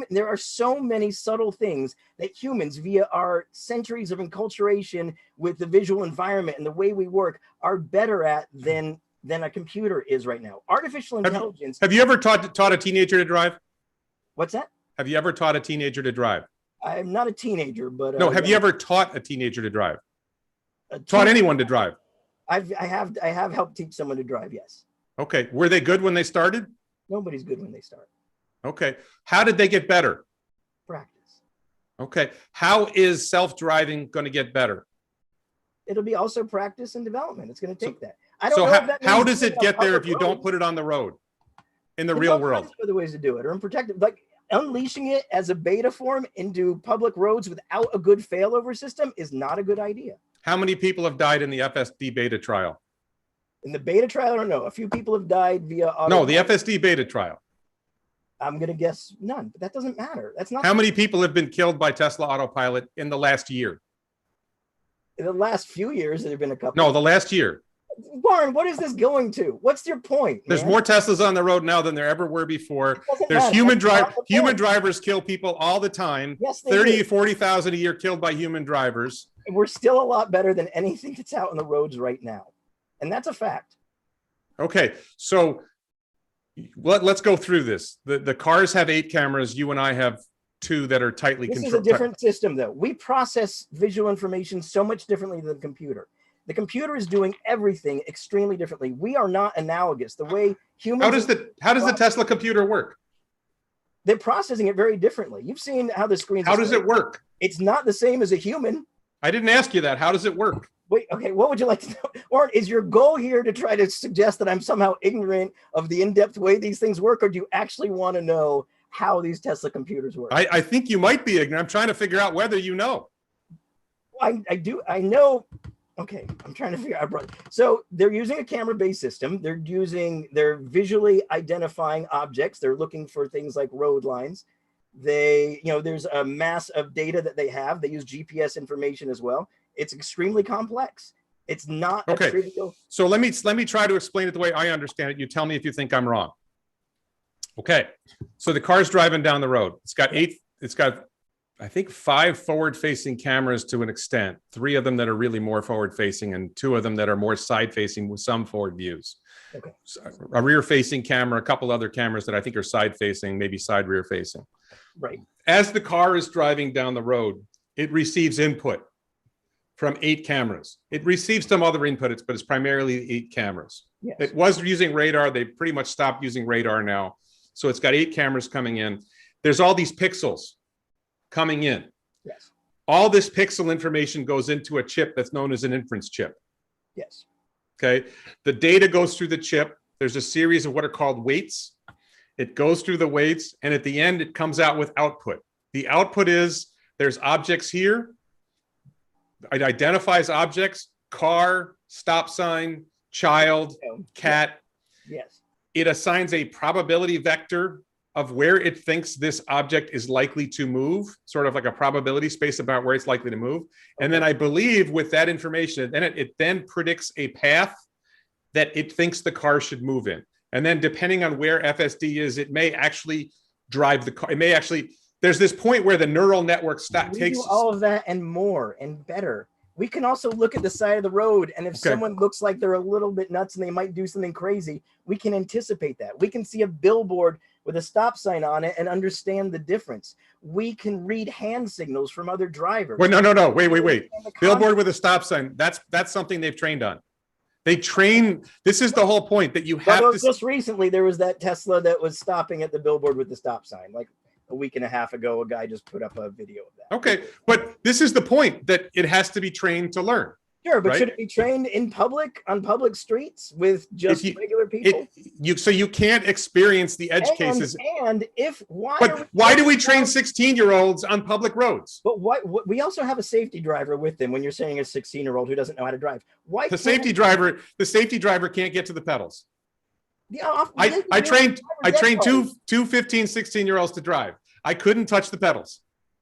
A: There are so many subtle things that humans, via our centuries of enculturation with the visual environment and the way we work, are better at than a computer is right now. Artificial intelligence.
B: Have you ever taught a teenager to drive?
A: What's that?
B: Have you ever taught a teenager to drive?
A: I'm not a teenager, but
B: no. Have you ever taught a teenager to drive? Taught anyone to drive?
A: I have helped teach someone to drive. Yes.
B: Okay. Were they good when they started?
A: Nobody's good when they start.
B: Okay. How did they get better?
A: Practice.
B: Okay. How is self-driving going to get better?
A: It'll be also practice and development. It's going to take that.
B: How does it get there if you don't put it on the road in the real world?
A: There's other ways to do it, or in protective, like unleashing it as a beta form into public roads without a good failover system is not a good idea.
B: How many people have died in the FSD beta trial?
A: In the beta trial, I don't know. A few people have died via Autopilot.
B: No, the FSD beta trial.
A: I'm going to guess none, but that doesn't matter. That's not.
B: How many people have been killed by Tesla Autopilot in the last year?
A: In the last few years, there have been a couple.
B: No, the last year.
A: Warren, what is this going to? What's your point?
B: There's more Teslas on the road now than there ever were before. There's human drivers kill people all the time.
A: Yes,
B: 30, 40,000 a year killed by human drivers.
A: And we're still a lot better than anything that's out on the roads right now. And that's a fact.
B: Okay, so let's go through this. The cars have 8 cameras. You and I have 2 that are tightly controlled.
A: This is a different system, though. We process visual information so much differently than the computer. The computer is doing everything extremely differently. We are not analogous. The way humans.
B: How does the Tesla computer work?
A: They're processing it very differently. You've seen how the screens.
B: How does it work?
A: It's not the same as a human.
B: I didn't ask you that. How does it work?
A: Wait, okay, what would you like to know? Or is your goal here to try to suggest that I'm somehow ignorant of the in-depth way these things work, or do you actually want to know how these Tesla computers work?
B: I think you might be ignorant. I'm trying to figure out whether you know.
A: I do. I know. Okay, I'm trying to figure out. So they're using a camera-based system. They're visually identifying objects. They're looking for things like road lines. There's a mass of data that they have. They use GPS information as well. It's extremely complex. It's not
B: okay.
A: Trivial.
B: So let me try to explain it the way I understand it. You tell me if you think I'm wrong. Okay. So the car's driving down the road. It's got I think 5 forward-facing cameras to an extent, 3 of them that are really more forward-facing and 2 of them that are more side-facing with some forward views.
A: Okay.
B: So a rear-facing camera, a couple other cameras that I think are side-facing, maybe side-rear-facing.
A: Right. As
B: the car is driving down the road, it receives input from 8 cameras. It receives some other inputs, but it's primarily 8 cameras.
A: Yes.
B: It was using radar. They pretty much stopped using radar now. So it's got 8 cameras coming in. There's all these pixels coming in.
A: Yes.
B: All this pixel information goes into a chip that's known as an inference chip.
A: Yes.
B: Okay. The data goes through the chip. There's a series of what are called weights. It goes through the weights, and at the end, it comes out with output. The output is there's objects here. It identifies objects: car, stop sign, child, cat.
A: Yes.
B: It assigns a probability vector of where it thinks this object is likely to move, sort of like a probability space about where it's likely to move. Okay. And then I believe with that information, then it then predicts a path that it thinks the car should move in. And then depending on where FSD is, it may actually drive the car. It may actually, there's this point where the neural network takes
A: all of that and more and better. We can also look at the side of the road, and if someone looks like they're a little bit nuts and they might do something crazy, we can anticipate that. We can see a billboard with a stop sign on it and understand the difference. We can read hand signals from other drivers.
B: Wait, no. Wait. Billboard with a stop sign. That's something they've trained on. They train. This is the whole point, that you have to.
A: Just recently, there was that Tesla that was stopping at the billboard with the stop sign. Like a week and a half ago, a guy just put up a video of that.
B: Okay, but this is the point, that it has to be trained to learn.
A: Sure, but
B: right?
A: Should it be trained in public, on public streets with just regular people?
B: So you can't experience the edge cases.
A: And
B: why do we train 16-year-olds on public roads?
A: But we also have a safety driver with them. When you're saying a 16-year-old who doesn't know how to drive,
B: the safety driver can't get to the pedals. I trained two 15, 16-year-olds to drive. I couldn't touch the pedals.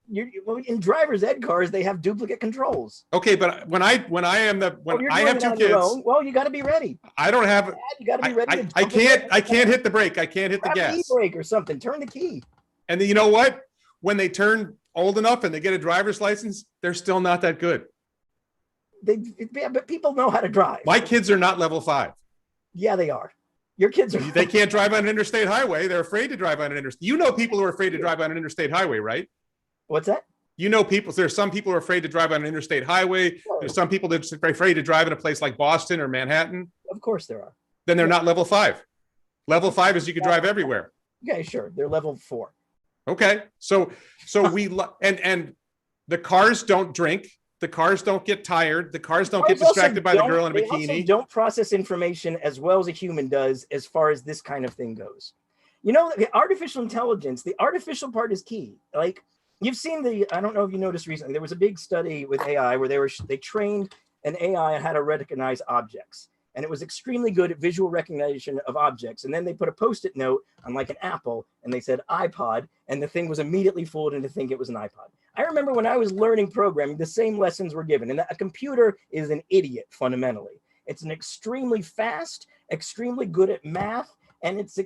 A: In driver's ed cars, they have duplicate controls.
B: Okay, but when I have two kids,
A: well, you got to be ready.
B: I don't have.
A: You got to be ready.
B: I can't hit the brake. I can't hit the gas.
A: E-brake or something. Turn the key.
B: And then you know what? When they turn old enough and they get a driver's license, they're still not that good.
A: But people know how to drive.
B: My kids are not level 5.
A: Yeah, they are. Your kids are.
B: They can't drive on an interstate highway. They're afraid to drive on an interstate. You know people who are afraid to drive on an interstate highway, right?
A: What's that?
B: You know people. There's some people who are afraid to drive on an interstate highway. Sure. There's some people that are afraid to drive in a place like Boston or Manhattan.
A: Of course there are.
B: Then they're not level 5. Level 5 is you can drive everywhere.
A: Okay, sure. They're level 4.
B: Okay, so and the cars don't drink. The cars don't get tired. The cars don't get distracted by the girl in a bikini.
A: They also don't process information as well as a human does as far as this kind of thing goes. You know, the artificial intelligence, the artificial part is key. Like, you've seen I don't know if you noticed recently, there was a big study with AI where they trained an AI on how to recognize objects. And it was extremely good at visual recognition of objects. And then they put a Post-it note on like an apple and they said iPod, and the thing was immediately fooled into thinking it was an iPod. I remember when I was learning programming, the same lessons were given. And a computer is an idiot fundamentally. It's an extremely fast, extremely good at math, and it's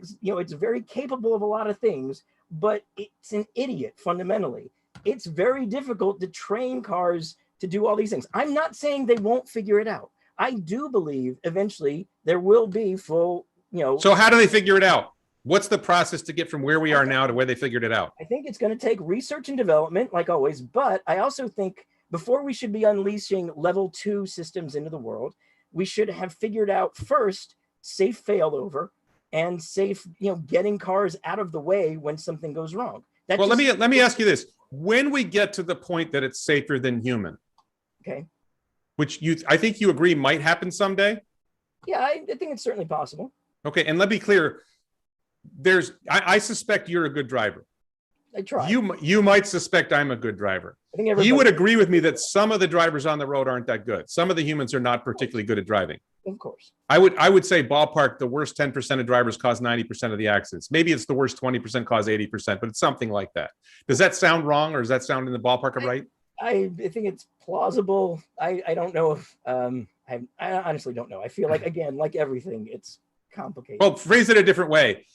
A: very capable of a lot of things, but it's an idiot fundamentally. It's very difficult to train cars to do all these things. I'm not saying they won't figure it out. I do believe eventually there will be full,
B: So how do they figure it out? What's the process to get from where we are now to where they figured it out?
A: I think it's going to take research and development, like always. But I also think before we should be unleashing level 2 systems into the world, we should have figured out first safe failover and safe, getting cars out of the way when something goes wrong.
B: Let me ask you this: when we get to the point that it's safer than human,
A: okay,
B: which I think you agree might happen someday.
A: Yeah, I think it's certainly possible.
B: Okay, and let me be clear. I suspect you're a good driver.
A: I try.
B: You might suspect I'm a good driver.
A: I think
B: you would agree with me that some of the drivers on the road aren't that good. Some of the humans are not particularly good at driving.
A: Of course.
B: I would say ballpark, the worst 10% of drivers cause 90% of the accidents. Maybe it's the worst 20% cause 80%, but it's something like that. Does that sound wrong, or does that sound in the ballpark of right?
A: I think it's plausible. I don't know if I honestly don't know. I feel like, again, like everything, it's complicated.
B: Well, phrase it a different way.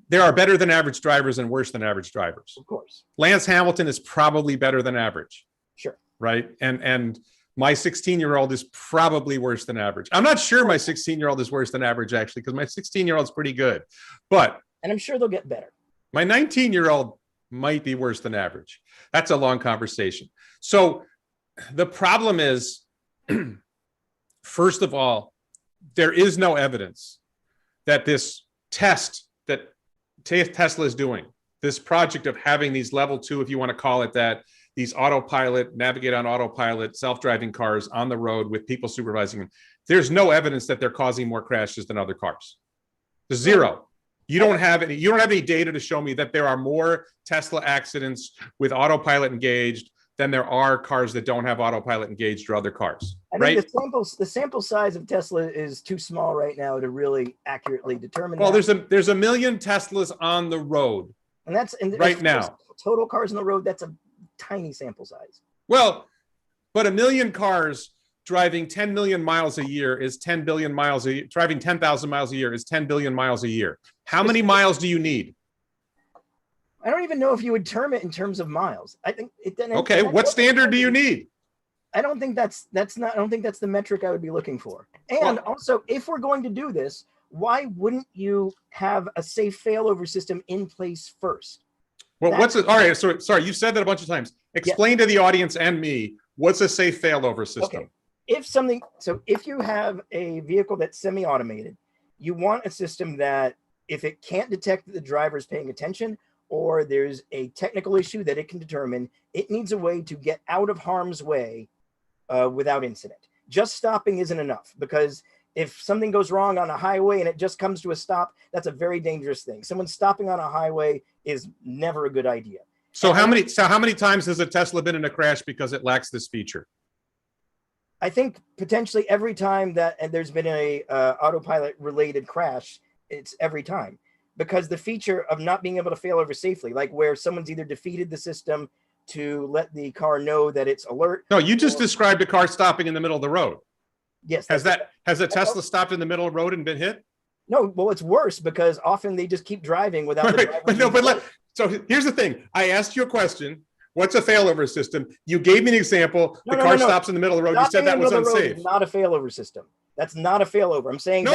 B: There are better than average drivers and worse than average drivers.
A: Of course.
B: Lance Hamilton is probably better than average.
A: Sure.
B: Right. And my 16-year-old is probably worse than average. I'm not sure my 16-year-old is worse than average, actually, because my 16-year-old is pretty good. And
A: I'm sure they'll get better.
B: My 19-year-old might be worse than average. That's a long conversation. So the problem is, first of all, there is no evidence that this test that Tesla is doing, this project of having these level 2, if you want to call it that, these autopilot, navigate on autopilot, self-driving cars on the road with people supervising them. There's no evidence that they're causing more crashes than other cars. There's zero. You don't have any data to show me that there are more Tesla accidents with autopilot engaged than there are cars that don't have autopilot engaged or other cars.
A: I think the sample size of Tesla is too small right now to really accurately determine.
B: Well, there's a million Teslas on the road.
A: And right now. Total cars on the road, that's a tiny sample size.
B: Well, but a million cars driving 10 million miles a year is 10 billion miles a year. Driving 10,000 miles a year is 10 billion miles a year. How many miles do you need?
A: I don't even know if you would term it in terms of miles. I think it then.
B: Okay, what standard do you need?
A: I don't think that's the metric I would be looking for. And also, if we're going to do this, why wouldn't you have a safe failover system in place first?
B: Well, all right, so sorry, you said that a bunch of times. Explain to the audience and me, what's a safe failover system?
A: Okay. If you have a vehicle that's semi-automated, you want a system that if it can't detect that the driver is paying attention, or there's a technical issue that it can determine, it needs a way to get out of harm's way without incident. Just stopping isn't enough, because if something goes wrong on a highway and it just comes to a stop, that's a very dangerous thing. Someone stopping on a highway is never a good idea.
B: So how many times has a Tesla been in a crash because it lacks this feature?
A: I think potentially every time that there's been a autopilot related crash, it's every time, because the feature of not being able to fail over safely, like where someone's either defeated the system to let the car know that it's alert.
B: No, you just described a car stopping in the middle of the road.
A: Yes.
B: Has a Tesla stopped in the middle of the road and been hit?
A: No, well, it's worse because often they just keep driving without.
B: So here's the thing. I asked you a question. What's a failover system? You gave me an example. The car stops in the middle of the road. You said that was unsafe.
A: Not a failover system. That's not a failover. I'm saying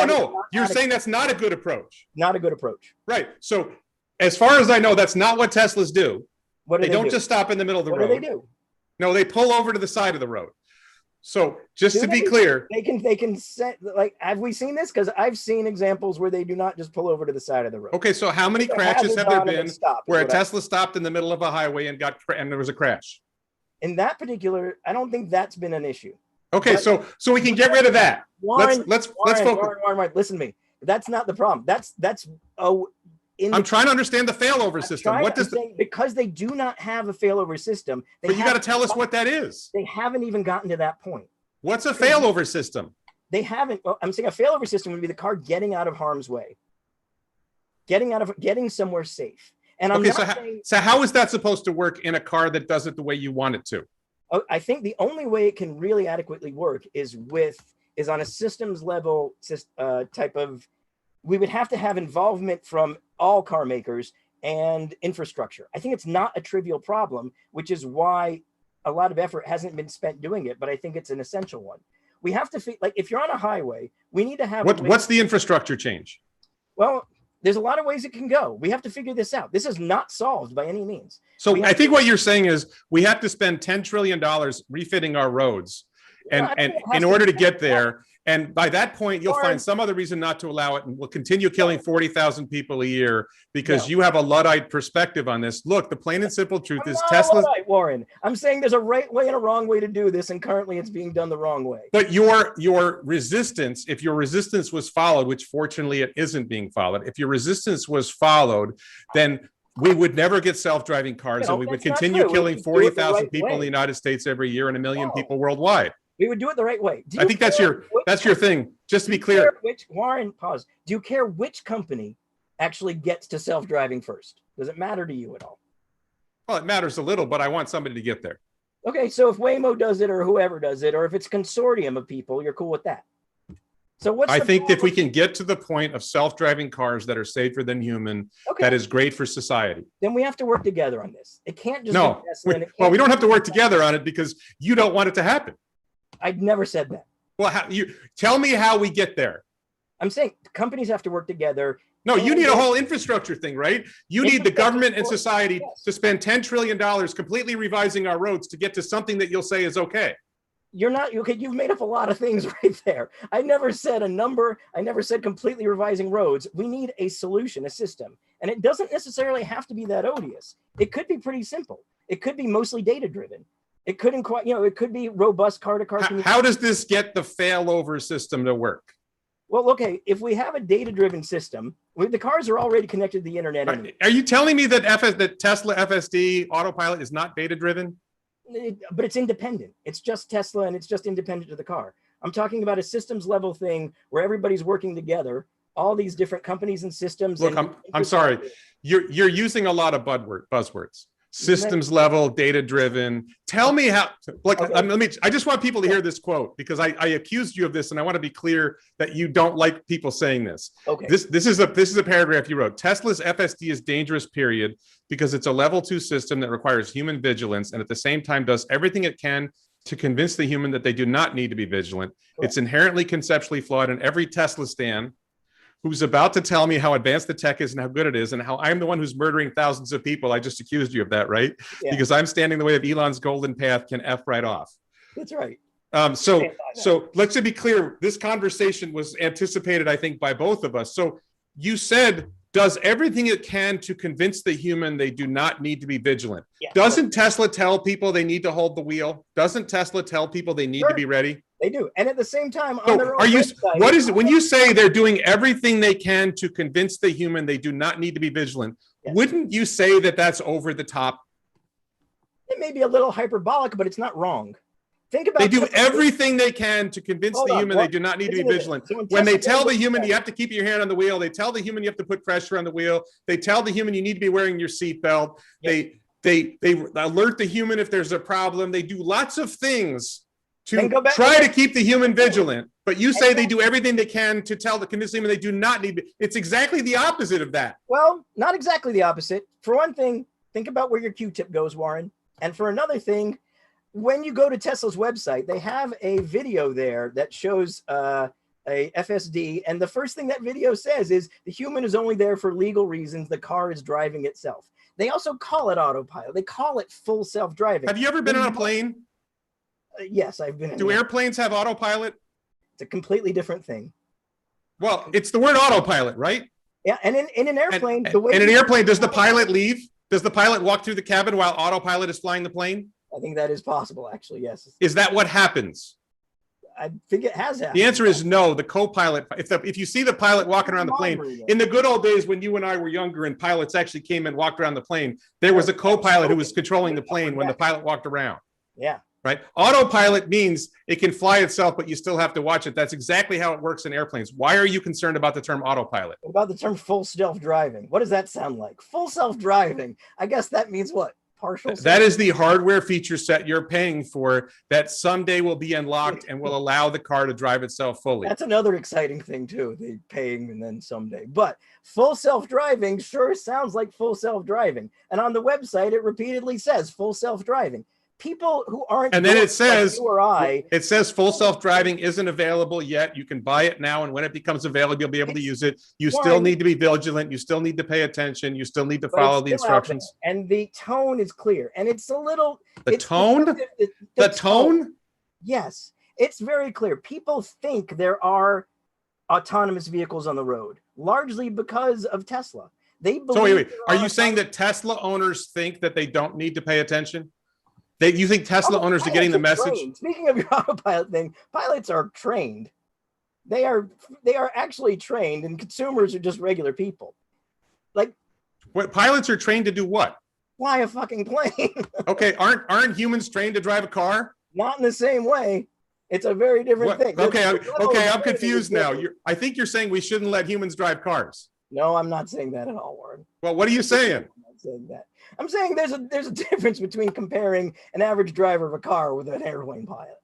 B: you're saying that's not a good approach.
A: Not a good approach.
B: Right. So as far as I know, that's not what Teslas do.
A: What do they
B: don't
A: do?
B: Just stop in the middle of the road.
A: What do they do?
B: No, they pull over to the side of the road. So just to be clear,
A: they can set, like, have we seen this? Because I've seen examples where they do not just pull over to the side of the road.
B: Okay, so how many crashes have there been where a Tesla stopped in the middle of a highway and there was a crash?
A: In that particular, I don't think that's been an issue.
B: Okay, so we can get rid of that. Let's focus.
A: Warren, listen to me. That's not the problem. I'm
B: trying to understand the failover system.
A: Because they do not have a failover system.
B: But you got to tell us what that is.
A: They haven't even gotten to that point.
B: What's a failover system?
A: They haven't. Well, I'm saying a failover system would be the car getting out of harm's way, getting somewhere safe. And
B: so how is that supposed to work in a car that does it the way you want it to?
A: I think the only way it can really adequately work is on a systems level type of. We would have to have involvement from all car makers and infrastructure. I think it's not a trivial problem, which is why a lot of effort hasn't been spent doing it, but I think it's an essential one. We have to, like, if you're on a highway, we need to have...
B: What's the infrastructure change?
A: Well, there's a lot of ways it can go. We have to figure this out. This is not solved by any means.
B: So I think what you're saying is we have to spend $10 trillion refitting our roads and in order to get there. And by that point, you'll find some other reason not to allow it, and we'll continue killing 40,000 people a year because you have a Luddite perspective on this. Look, the plain and simple truth is Tesla's...
A: Luddite, Warren. I'm saying there's a right way and a wrong way to do this, and currently it's being done the wrong way.
B: But your resistance, if your resistance was followed, which fortunately it isn't being followed, if your resistance was followed, then we would never get self-driving cars, and we would continue killing 40,000 people in the United States every year and 1 million people worldwide.
A: We would do it the right way.
B: I think that's your thing. Just to be clear.
A: Warren, pause. Do you care which company actually gets to self-driving first? Does it matter to you at all?
B: Well, it matters a little, but I want somebody to get there.
A: Okay, so if Waymo does it or whoever does it, or if it's a consortium of people, you're cool with that. So I think
B: if we can get to the point of self-driving cars that are safer than human, that is great for society.
A: Then we have to work together on this. It can't just
B: be Tesla. Well, we don't have to work together on it because you don't want it to happen.
A: I'd never said that.
B: Well, you tell me how we get there.
A: I'm saying companies have to work together.
B: No, you need a whole infrastructure thing, right? You need the government and society to spend $10 trillion completely revising our roads to get to something that you'll say is okay.
A: You're not okay. You've made up a lot of things right there. I never said a number. I never said completely revising roads. We need a solution, a system. And it doesn't necessarily have to be that odious. It could be pretty simple. It could be mostly data driven. It couldn't quite, it could be robust car-to-car communication.
B: How does this get the failover system to work?
A: Well, okay, if we have a data-driven system, the cars are already connected to the internet. Anyway.
B: Are you telling me that Tesla FSD Autopilot is not data-driven?
A: But it's independent. It's just Tesla, and it's just independent to the car. I'm talking about a systems-level thing where everybody's working together, all these different companies and systems.
B: Look, I'm sorry. You're using a lot of buzzwords. Systems level, data driven. Tell me how. I just want people to hear this quote because I accused you of this, and I want to be clear that you don't like people saying this.
A: Okay.
B: This is a paragraph you wrote. Tesla's FSD is dangerous, period, because it's a level 2 system that requires human vigilance, and at the same time does everything it can to convince the human that they do not need to be vigilant. Correct. It's inherently conceptually flawed, and every Tesla stan who's about to tell me how advanced the tech is and how good it is and how I'm the one who's murdering thousands of people. I just accused you of that, right?
A: Yeah.
B: Because I'm standing in the way of Elon's golden path can F right off.
A: That's right.
B: So let's be clear. This conversation was anticipated, I think, by both of us. So you said, does everything it can to convince the human they do not need to be vigilant. Yeah. Doesn't Tesla tell people they need to hold the wheel? Doesn't Tesla tell people they need to be ready?
A: They do. And at the same time,
B: on their own website, what is it when you say they're doing everything they can to convince the human they do not need to be vigilant? Yes. Wouldn't you say that that's over the top?
A: It may be a little hyperbolic, but it's not wrong. Think about
B: they do everything they can to convince the human they do not need to be vigilant. So when they tell the human you have to keep your hand on the wheel, they tell the human you have to put pressure on the wheel. They tell the human you need to be wearing your seatbelt. Yep. They alert the human if there's a problem. They do lots of things to try to keep the human vigilant. But you say they do everything they can to convince the human they do not need. It's exactly the opposite of that.
A: Well, not exactly the opposite. For one thing, think about where your Q-tip goes, Warren. And for another thing, when you go to Tesla's website, they have a video there that shows a FSD. And the first thing that video says is the human is only there for legal reasons. The car is driving itself. They also call it autopilot. They call it full self-driving.
B: Have you ever been on a plane?
A: Yes, I've been.
B: Do airplanes have autopilot?
A: It's a completely different thing.
B: Well, it's the word autopilot, right?
A: Yeah, and in an airplane,
B: in an airplane, does the pilot leave? Does the pilot walk through the cabin while autopilot is flying the plane?
A: I think that is possible, actually, yes.
B: Is that what happens?
A: I think it has happened.
B: The answer is no. The co-pilot, if you see the pilot walking around the plane, in the good old days when you and I were younger and pilots actually came and walked around the plane, there was a co-pilot who was controlling the plane when the pilot walked around.
A: Yeah.
B: Right? Autopilot means it can fly itself, but you still have to watch it. That's exactly how it works in airplanes. Why are you concerned about the term autopilot?
A: What about the term full self-driving? What does that sound like? Full self-driving. I guess that means what? Partial.
B: That is the hardware feature set you're paying for that someday will be unlocked and will allow the car to drive itself fully.
A: That's another exciting thing too, the paying and then someday. But full self-driving sure sounds like full self-driving. And on the website, it repeatedly says full self-driving. People who aren't,
B: and then it says,
A: like you or I,
B: it says full self-driving isn't available yet. You can buy it now, and when it becomes available, you'll be able to use it. You still need to be vigilant. You still need to pay attention. You still need to follow the instructions.
A: And the tone is clear, and it's a little.
B: The tone. The tone.
A: Yes, it's very clear. People think there are autonomous vehicles on the road, largely because of Tesla. They believe.
B: So wait. Are you saying that Tesla owners think that they don't need to pay attention? You think Tesla owners are getting the message?
A: Speaking of your autopilot thing, pilots are trained. They are actually trained, and consumers are just regular people. Like,
B: what, pilots are trained to do what?
A: Fly a fucking plane.
B: Okay, aren't humans trained to drive a car?
A: Not in the same way. It's a very different thing.
B: Okay, I'm confused now. I think you're saying we shouldn't let humans drive cars.
A: No, I'm not saying that at all, Warren.
B: Well, what are you saying?
A: I'm not saying that. I'm saying there's a difference between comparing an average driver of a car with an airline pilot.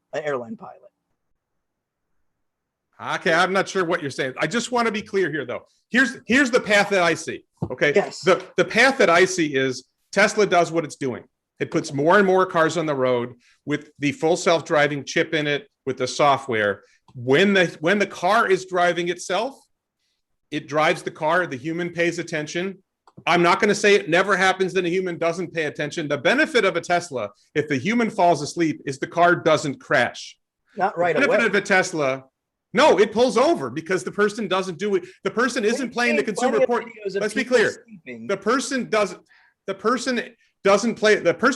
B: Okay, I'm not sure what you're saying. I just want to be clear here, though. Here's the path that I see. Okay,
A: yes.
B: The path that I see is Tesla does what it's doing. It puts more and more cars on the road with the full self-driving chip in it with the software. When the car is driving itself, it drives the car. The human pays attention. I'm not going to say it never happens that a human doesn't pay attention. The benefit of a Tesla, if the human falls asleep, is the car doesn't crash.
A: Not right away.
B: The benefit of a Tesla, no, it pulls over because the person doesn't do it. The person isn't playing the consumer report. Let's be clear. The person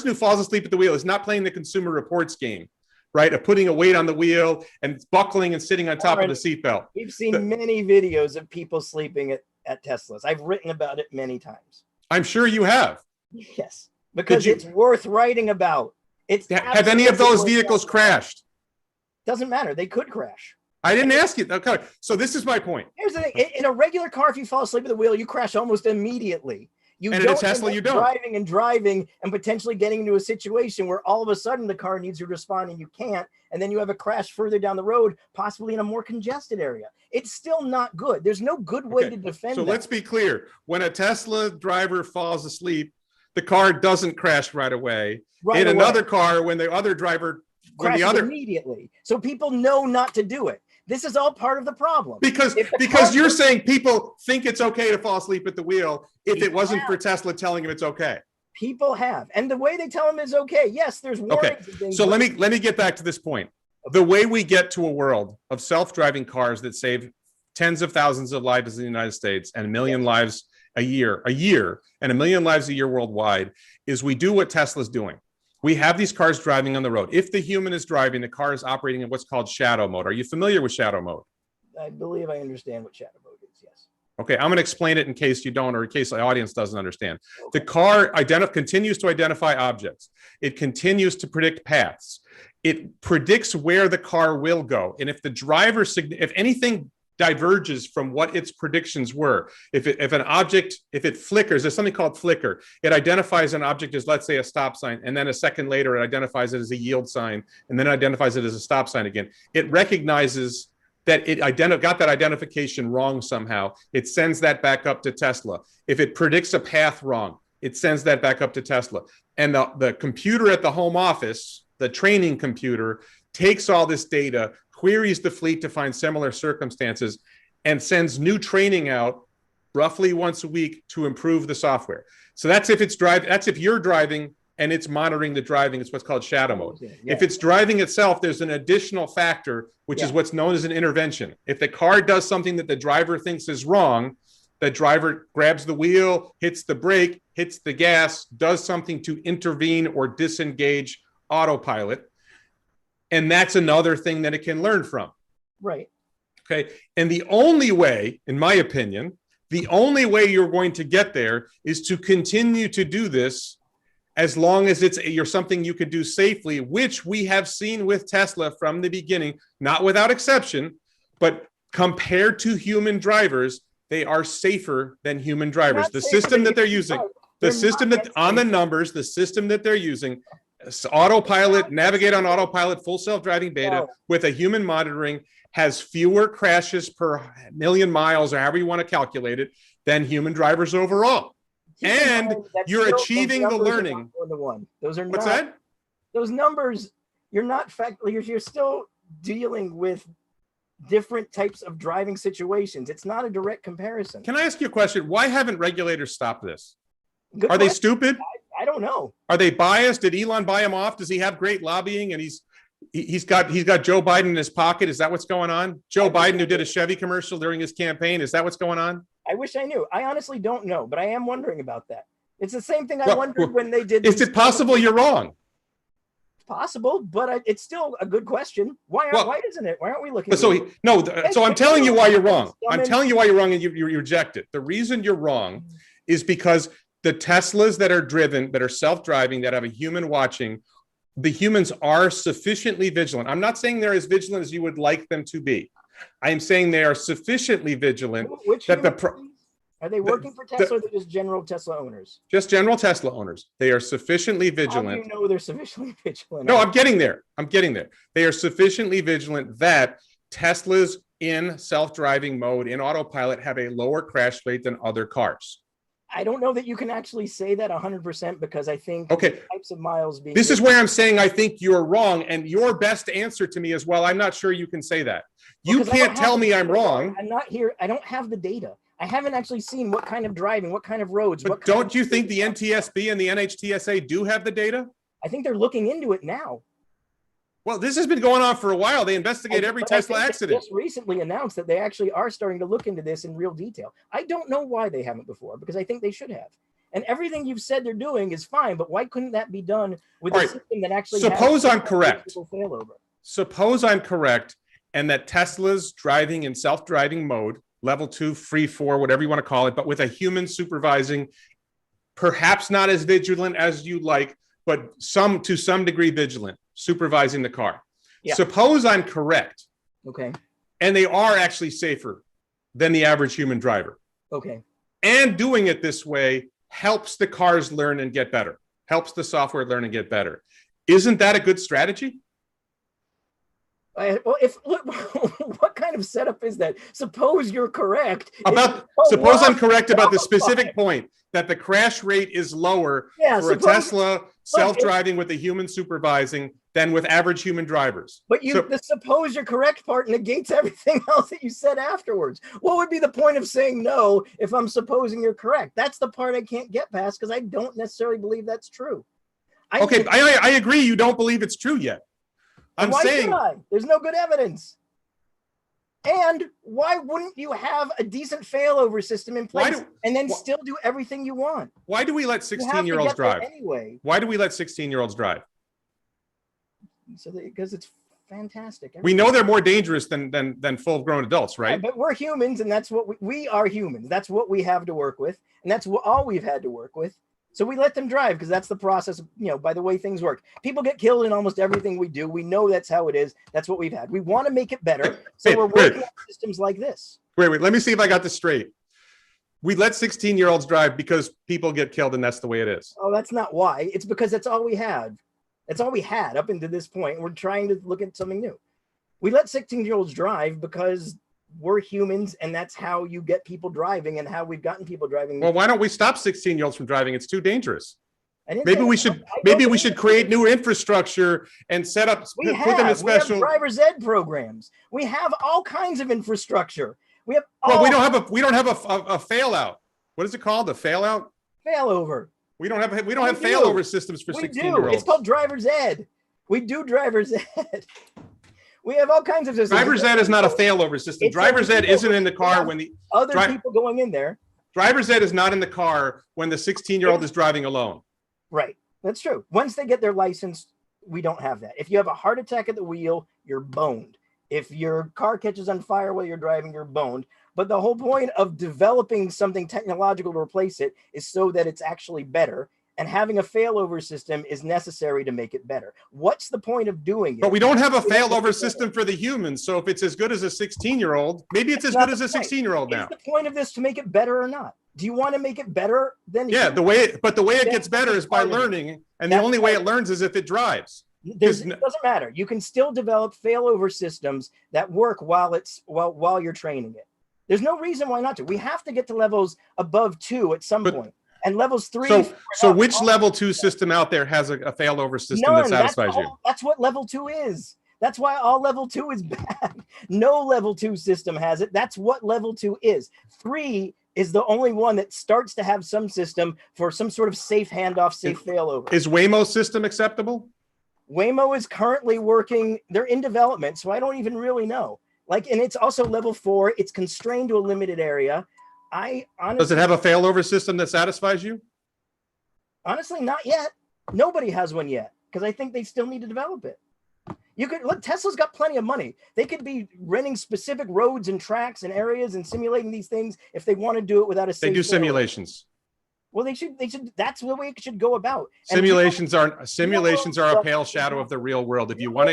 B: who falls asleep at the wheel is not playing the consumer reports game, right? Of putting a weight on the wheel and buckling and sitting on top of the seatbelt.
A: We've seen many videos of people sleeping at Teslas. I've written about it many times.
B: I'm sure you have.
A: Yes, because it's worth writing about.
B: Have any of those vehicles crashed?
A: Doesn't matter. They could crash.
B: I didn't ask you. Okay, so this is my point.
A: Here's the thing. In a regular car, if you fall asleep at the wheel, you crash almost immediately.
B: And in a Tesla, you don't.
A: Driving and potentially getting into a situation where all of a sudden the car needs to respond and you can't. And then you have a crash further down the road, possibly in a more congested area. It's still not good. There's no good way to defend that.
B: So let's be clear. When a Tesla driver falls asleep, the car doesn't crash right away. Another car, when the other driver...
A: crashes immediately. So people know not to do it. This is all part of the problem.
B: Because you're saying people think it's okay to fall asleep at the wheel if it wasn't for Tesla telling them it's okay.
A: People have, and the way they tell them is okay. Yes, there's warnings and things.
B: So let me get back to this point. The way we get to a world of self-driving cars that save tens of thousands of lives in the United States and a million lives a year, and a million lives a year worldwide, is we do what Tesla's doing. We have these cars driving on the road. If the human is driving, the car is operating in what's called shadow mode. Are you familiar with shadow mode?
A: I believe I understand what shadow mode is, yes.
B: Okay, I'm going to explain it in case you don't, or in case the audience doesn't understand. Okay. The car continues to identify objects. It continues to predict paths. It predicts where the car will go. And if the driver, if anything diverges from what its predictions were, if it flickers, there's something called flicker. It identifies an object as, let's say, a stop sign, and then a second later it identifies it as a yield sign, and then it identifies it as a stop sign again. It recognizes that it got that identification wrong somehow. It sends that back up to Tesla. If it predicts a path wrong, it sends that back up to Tesla. And the computer at the home office, the training computer, takes all this data, queries the fleet to find similar circumstances, and sends new training out roughly once a week to improve the software. So that's if you're driving and it's monitoring the driving. It's what's called shadow mode. Yeah. If it's driving itself, there's an additional factor, which is what's known as an intervention. If the car does something that the driver thinks is wrong, the driver grabs the wheel, hits the brake, hits the gas, does something to intervene or disengage autopilot. And that's another thing that it can learn from.
A: Right.
B: Okay. And the only way, in my opinion, the only way you're going to get there is to continue to do this as long as you're something you could do safely, which we have seen with Tesla from the beginning, not without exception, but compared to human drivers, they are safer than human drivers. The system that they're using, the system that on the numbers, the system that they're using, autopilot, navigate on autopilot, full self-driving beta with a human monitoring, has fewer crashes per million miles, or however you want to calculate it, than human drivers overall. And you're achieving the learning.
A: Those are
B: what's that?
A: Those numbers, you're still dealing with different types of driving situations. It's not a direct comparison.
B: Can I ask you a question? Why haven't regulators stopped this?
A: Good
B: Are
A: question.
B: They stupid?
A: I don't know.
B: Are they biased? Did Elon buy him off? Does he have great lobbying and he's got Joe Biden in his pocket? Is that what's going on? Joe Biden, who did a Chevy commercial during his campaign, is that what's going on?
A: I wish I knew. I honestly don't know, but I am wondering about that. It's the same thing I wondered when they did.
B: Is it possible you're wrong?
A: It's possible, but it's still a good question. Why isn't it? Why aren't we looking?
B: So I'm telling you why you're wrong. I'm telling you why you're wrong, and you reject it. The reason you're wrong is because the Teslas that are driven, that are self-driving, that have a human watching, the humans are sufficiently vigilant. I'm not saying they're as vigilant as you would like them to be. I am saying they are sufficiently vigilant.
A: Are they working for Tesla, or are they just general Tesla owners?
B: Just general Tesla owners. They are sufficiently vigilant.
A: How do you know they're sufficiently vigilant?
B: No, I'm getting there. They are sufficiently vigilant that Teslas in self-driving mode, in autopilot, have a lower crash rate than other cars.
A: I don't know that you can actually say that 100%, because I think types of miles being.
B: This is where I'm saying I think you're wrong, and your best answer to me is, well, I'm not sure you can say that. You can't tell me I'm wrong.
A: I'm not here. I don't have the data. I haven't actually seen what kind of driving, what kind of roads.
B: But don't you think the NTSB and the NHTSA do have the data?
A: I think they're looking into it now.
B: Well, this has been going on for a while. They investigate every Tesla accident.
A: They just recently announced that they actually are starting to look into this in real detail. I don't know why they haven't before, because I think they should have. And everything you've said they're doing is fine, but why couldn't that be done with a system that actually
B: Suppose I'm correct.
A: Failover?
B: Suppose I'm correct, and that Tesla's driving in self-driving mode, level 2, free 4, whatever you want to call it, but with a human supervising, perhaps not as vigilant as you'd like, but to some degree vigilant, supervising the car. Yeah. Suppose I'm correct.
A: Okay.
B: And they are actually safer than the average human driver.
A: Okay.
B: And doing it this way helps the cars learn and get better, helps the software learn and get better. Isn't that a good strategy?
A: What kind of setup is that? Suppose you're correct.
B: Suppose I'm correct about the specific point that the crash rate is lower for a Tesla self-driving with a human supervising than with average human drivers.
A: But the suppose you're correct part negates everything else that you said afterwards. What would be the point of saying no if I'm supposing you're correct? That's the part I can't get past because I don't necessarily believe that's true.
B: I agree you don't believe it's true yet. I'm saying
A: there's no good evidence. And why wouldn't you have a decent failover system in place and then still do everything you want?
B: Why do we let 16-year-olds drive?
A: Anyway.
B: Why do we let 16-year-olds drive?
A: Because it's fantastic.
B: We know they're more dangerous than full-grown adults, right?
A: Yeah, but we're humans, and that's what we are humans. That's what we have to work with, and that's all we've had to work with. So we let them drive because that's the process, by the way things work. People get killed in almost everything we do. We know that's how it is. That's what we've had. We want to make it better. So we're working on systems like this.
B: Wait. Let me see if I got this straight. We let 16-year-olds drive because people get killed and that's the way it is.
A: Oh, that's not why. It's because that's all we had. That's all we had up until this point. We're trying to look at something new. We let 16-year-olds drive because we're humans, and that's how you get people driving and how we've gotten people driving.
B: Well, why don't we stop 16-year-olds from driving? It's too dangerous. Maybe we should create new infrastructure and set up.
A: We have driver's ed programs. We have all kinds of infrastructure. We have.
B: Well, we don't have a fail out. What is it called? A fail out?
A: Failover.
B: We don't have failover systems for 16-year-olds.
A: It's called driver's ed. We do driver's ed. We have all kinds of systems.
B: Driver's ed is not a failover system. Driver's ed isn't in the car when the
A: other people going in there.
B: Driver's ed is not in the car when the 16-year-old is driving alone.
A: Right. That's true. Once they get their license, we don't have that. If you have a heart attack at the wheel, you're boned. If your car catches on fire while you're driving, you're boned. But the whole point of developing something technological to replace it is so that it's actually better. And having a failover system is necessary to make it better. What's the point of doing it?
B: But we don't have a failover system for the humans. So if it's as good as a 16-year-old, maybe it's as good as a 16-year-old now.
A: Is the point of this to make it better or not? Do you want to make it better? Then
B: the way it gets better is by learning, and the only way it learns is if it drives.
A: It doesn't matter. You can still develop failover systems that work while you're training it. There's no reason why not to. We have to get to levels above 2 at some point. And levels 3.
B: So which level 2 system out there has a failover system that satisfies you?
A: That's what level 2 is. That's why all level 2 is bad. No level 2 system has it. That's what level 2 is. 3 is the only one that starts to have some system for some sort of safe handoff, safe failover.
B: Is Waymo's system acceptable?
A: Waymo is currently working. They're in development, so I don't even really know. And it's also level 4. It's constrained to a limited area. Does it have
B: a failover system that satisfies you?
A: Honestly, not yet. Nobody has one yet because I think they still need to develop it. You could look. Tesla's got plenty of money. They could be renting specific roads and tracks and areas and simulating these things if they want to do it without a.
B: They do simulations.
A: Well, they should. That's the way it should go about.
B: Simulations are a pale shadow of the real world. If you want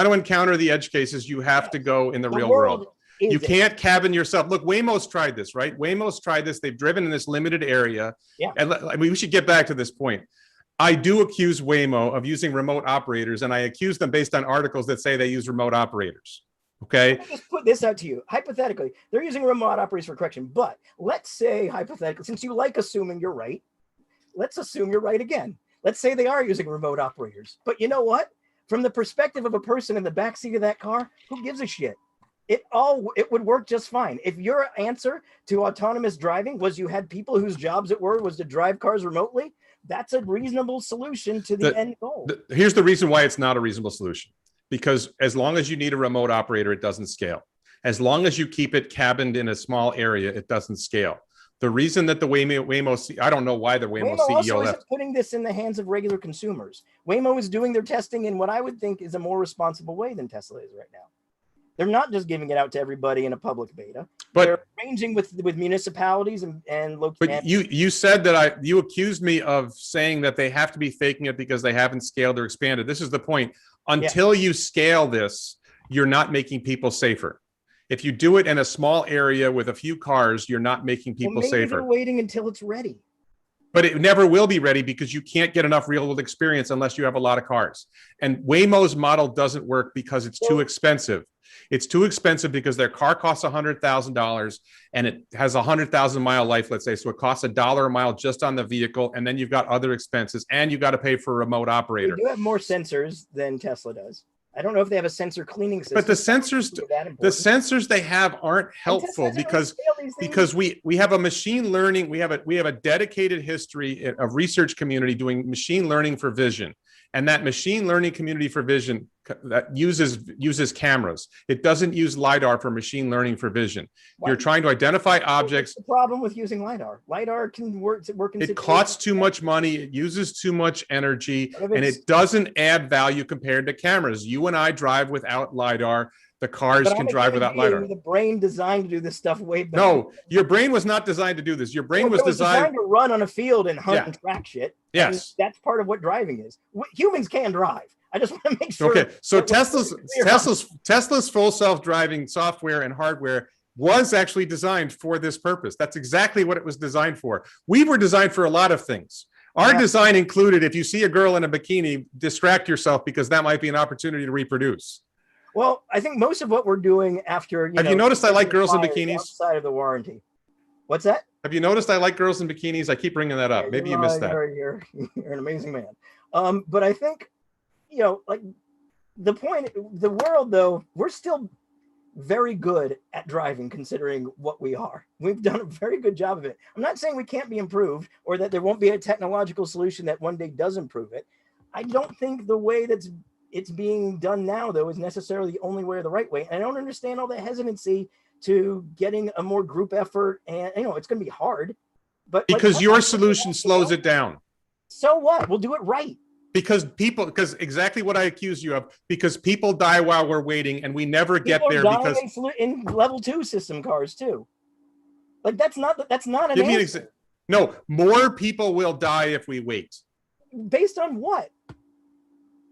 B: to encounter the edge cases, you have to go in the real world. You can't cabin yourself. Look, Waymo's tried this, right? Waymo's tried this. They've driven in this limited area.
A: Yeah.
B: And we should get back to this point. I do accuse Waymo of using remote operators, and I accuse them based on articles that say they use remote operators. Okay.
A: Let me just put this out to you. Hypothetically, they're using remote operators for correction. But let's say, hypothetically, since you like assuming you're right, let's assume you're right again. Let's say they are using remote operators. But you know what? From the perspective of a person in the backseat of that car, who gives a shit? It would work just fine. If your answer to autonomous driving was you had people whose jobs it was to drive cars remotely, that's a reasonable solution to the end goal.
B: Here's the reason why it's not a reasonable solution. Because as long as you need a remote operator, it doesn't scale. As long as you keep it cabined in a small area, it doesn't scale. The reason that the Waymo, I don't know why the Waymo CEO
A: also isn't putting this in the hands of regular consumers. Waymo is doing their testing in what I would think is a more responsible way than Tesla is right now. They're not just giving it out to everybody in a public beta. But they're arranging with municipalities and local.
B: But you said that you accused me of saying that they have to be faking it because they haven't scaled or expanded. This is the point. Until you scale this, you're not making people safer. If you do it in a small area with a few cars, you're not making people safer.
A: They're waiting until it's ready.
B: But it never will be ready because you can't get enough real world experience unless you have a lot of cars. And Waymo's model doesn't work because it's too expensive. It's too expensive because their car costs $100,000 and it has a 100,000-mile life, let's say. So it costs $1 a mile just on the vehicle. And then you've got other expenses and you got to pay for a remote operator.
A: They do have more sensors than Tesla does. I don't know if they have a sensor cleaning system.
B: But the sensors they have aren't helpful because we have a machine learning, we have a dedicated history of research community doing machine learning for vision. And that machine learning community for vision that uses cameras. It doesn't use LiDAR for machine learning for vision. You're trying to identify objects.
A: What's the problem with using LiDAR? LiDAR can work in
B: it costs too much money, it uses too much energy, and it doesn't add value compared to cameras. You and I drive without LiDAR. The cars can drive without LiDAR.
A: The brain designed to do this stuff way better.
B: No, your brain was not designed to do this. Your brain was designed
A: to run on a field and hunt and track shit.
B: Yes.
A: And that's part of what driving is. Humans can drive. I just want to make sure.
B: Okay, so Tesla's full self-driving software and hardware was actually designed for this purpose. That's exactly what it was designed for. We were designed for a lot of things. Our design included, if you see a girl in a bikini, distract yourself because that might be an opportunity to reproduce.
A: Well, I think most of what we're doing after
B: have you noticed I like girls in bikinis
A: outside of the warranty? What's that?
B: Have you noticed I like girls in bikinis? I keep bringing that up. Maybe you missed that.
A: You're an amazing man. But I think, like the world though, we're still very good at driving considering what we are. We've done a very good job of it. I'm not saying we can't be improved or that there won't be a technological solution that one day does improve it. I don't think the way it's being done now, though, is necessarily the only way or the right way. And I don't understand all the hesitancy to getting a more group effort. And, it's going to be hard. But
B: because your solution slows it down.
A: So what? We'll do it right.
B: Because exactly what I accuse you of, because people die while we're waiting and we never get there because
A: in level 2 system cars, too. Like, that's not an
B: Give me an
A: answer.
B: No, more people will die if we wait.
A: Based on what?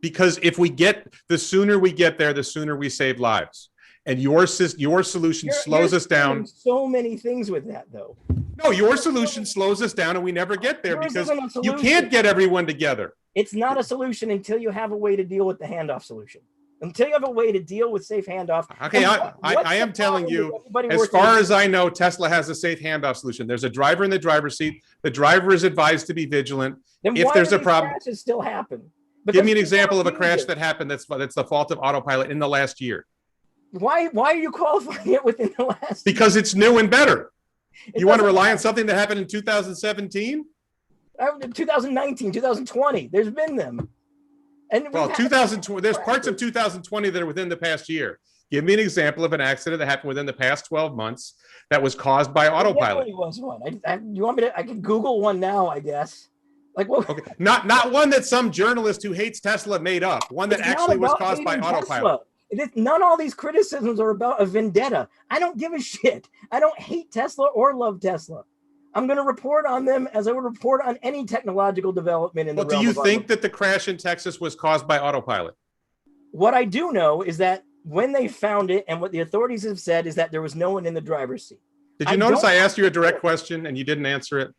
B: Because the sooner we get there, the sooner we save lives. And your solution slows us down.
A: So many things with that, though.
B: No, your solution slows us down and we never get there because you can't get everyone together.
A: It's not a solution until you have a way to deal with the handoff solution. Until you have a way to deal with safe handoff.
B: Okay, I am telling you, as far as I know, Tesla has a safe handoff solution. There's a driver in the driver's seat. The driver is advised to be vigilant.
A: Then
B: if there's a problem,
A: crashes still happen.
B: Give me an example of a crash that happened that's the fault of Autopilot in the last year.
A: Why are you qualifying it within the last year?
B: Because it's new and better. You want to rely on something that happened in 2017?
A: 2019, 2020. There's been them. And
B: well, 2020. There's parts of 2020 that are within the past year. Give me an example of an accident that happened within the past 12 months that was caused by Autopilot.
A: There was one. You want me to? I can Google one now, I guess. Like what?
B: Okay, not one that some journalist who hates Tesla made up. One that actually was caused by Autopilot.
A: None of all these criticisms are about a vendetta. I don't give a shit. I don't hate Tesla or love Tesla. I'm going to report on them as I would report on any technological development in the realm of
B: do you think that the crash in Texas was caused by Autopilot?
A: What I do know is that when they found it and what the authorities have said is that there was no one in the driver's seat.
B: Did you notice I asked you a direct question and you didn't answer it?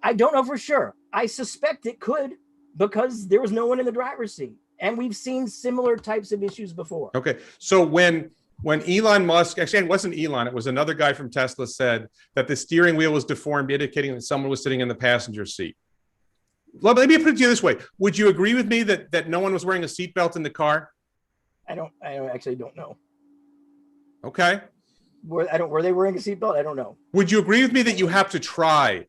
A: I don't know for sure. I suspect it could because there was no one in the driver's seat. And we've seen similar types of issues before.
B: Okay. So when Elon Musk, actually it wasn't Elon, it was another guy from Tesla, said that the steering wheel was deformed, indicating that someone was sitting in the passenger seat. Well, let me put it to you this way. Would you agree with me that no one was wearing a seatbelt in the car?
A: I actually don't know.
B: Okay.
A: Were they wearing a seatbelt? I don't know.
B: Would you agree with me that you have to try?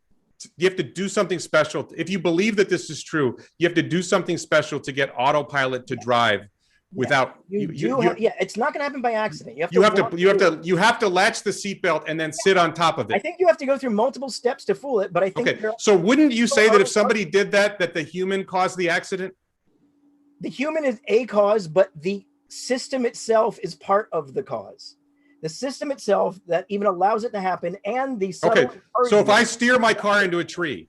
B: You have to do something special. If you believe that this is true, you have to do something special to get Autopilot to drive without.
A: It's not going to happen by accident.
B: You have to latch the seatbelt and then sit on top of it.
A: I think you have to go through multiple steps to fool it. But I think
B: So wouldn't you say that if somebody did that the human caused the accident?
A: The human is a cause, but the system itself is part of the cause. The system itself that even allows it to happen, and the
B: so if I steer my car into a tree,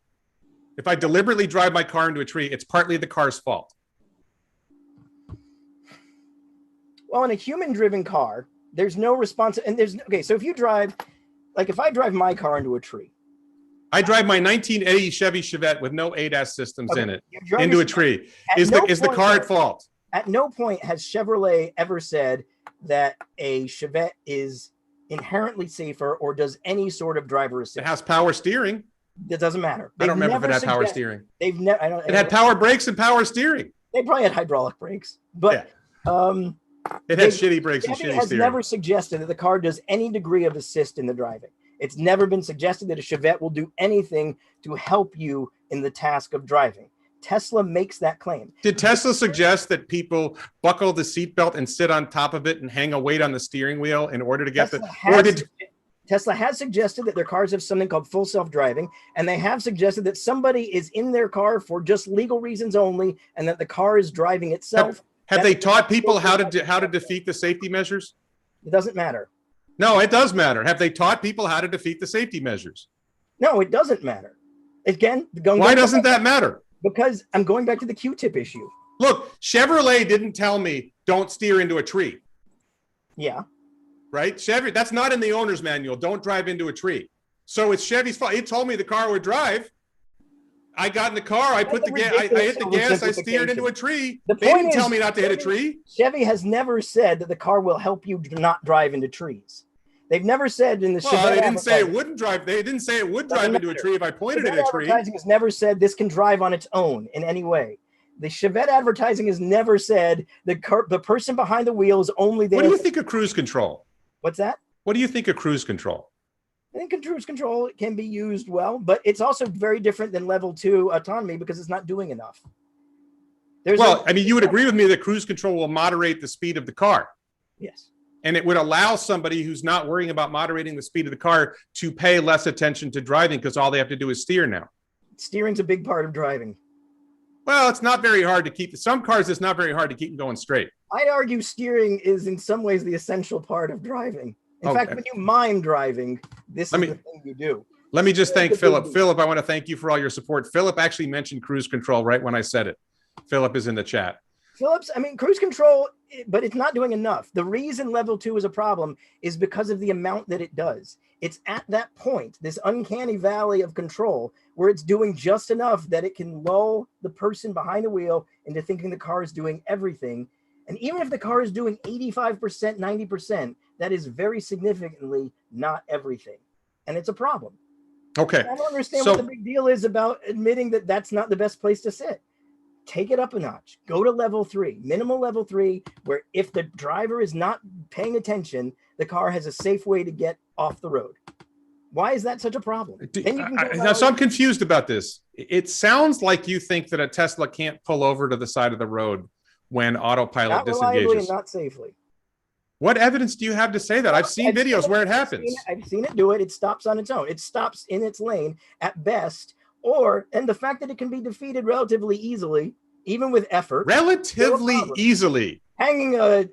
B: if I deliberately drive my car into a tree, it's partly the car's fault.
A: Well, in a human-driven car, there's no response, and so if you drive, like if I drive my car into a tree,
B: I drive my 1980 Chevy Chevette with no ADAS systems in it
A: You're
B: into a tree. Is the car at fault?
A: At no point has Chevrolet ever said that a Chevette is inherently safer or does any sort of driver assist.
B: It has power steering.
A: It doesn't matter.
B: I don't remember if it had power steering.
A: They've never.
B: It had power brakes and power steering.
A: They probably had hydraulic brakes, but
B: it had shitty brakes and shitty steering.
A: has never suggested that the car does any degree of assist in the driving. It's never been suggested that a Chevette will do anything to help you in the task of driving. Tesla makes that claim.
B: Did Tesla suggest that people buckle the seatbelt and sit on top of it and hang a weight on the steering wheel in order to get
A: Tesla has suggested that their cars have something called full self-driving, and they have suggested that somebody is in their car for just legal reasons only, and that the car is driving itself.
B: Have they taught people how to defeat the safety measures?
A: It doesn't matter.
B: No, it does matter. Have they taught people how to defeat the safety measures?
A: No, it doesn't matter. Again,
B: why doesn't that matter?
A: Because I'm going back to the Q-tip issue.
B: Look, Chevrolet didn't tell me don't steer into a tree.
A: Yeah.
B: Right? Chevy, that's not in the owner's manual. Don't drive into a tree. So it's Chevy's fault. He told me the car would drive. I got in the car. I put the gas. I hit the gas. I steered into a tree. They didn't tell me not to hit a tree.
A: Chevy has never said that the car will help you not drive into trees. They've never said in the Chevette.
B: They didn't say it wouldn't drive. They didn't say it would drive into a tree if I pointed at a tree.
A: Advertising has never said this can drive on its own in any way. The Chevette advertising has never said the person behind the wheel is only there.
B: What do you think of cruise control?
A: What's that?
B: What do you think of cruise control?
A: I think cruise control can be used well, but it's also very different than level 2 autonomy because it's not doing enough.
B: I mean, you would agree with me that cruise control will moderate the speed of the car.
A: Yes.
B: And it would allow somebody who's not worrying about moderating the speed of the car to pay less attention to driving because all they have to do is steer now.
A: Steering's a big part of driving.
B: Well, it's not very hard to keep. Some cars, it's not very hard to keep them going straight.
A: I'd argue steering is in some ways the essential part of driving. In fact, when you mind driving, this is the thing you do.
B: Let me just thank Philip. Philip, I want to thank you for all your support. Philip actually mentioned cruise control right when I said it. Philip is in the chat.
A: Phillips, I mean, cruise control, but it's not doing enough. The reason level 2 is a problem is because of the amount that it does. It's at that point, this uncanny valley of control, where it's doing just enough that it can lull the person behind the wheel into thinking the car is doing everything. And even if the car is doing 85%, 90%, that is very significantly not everything. And it's a problem.
B: Okay.
A: I don't understand what the big deal is about admitting that that's not the best place to sit. Take it up a notch. Go to level 3, minimal level 3, where if the driver is not paying attention, the car has a safe way to get off the road. Why is that such a problem?
B: So I'm confused about this. It sounds like you think that a Tesla can't pull over to the side of the road when autopilot disengages.
A: Not reliably and not safely.
B: What evidence do you have to say that? I've seen videos where it happens.
A: I've seen it do it. It stops on its own. It stops in its lane at best. And the fact that it can be defeated relatively easily, even with effort.
B: Relatively easily.
A: Hanging a.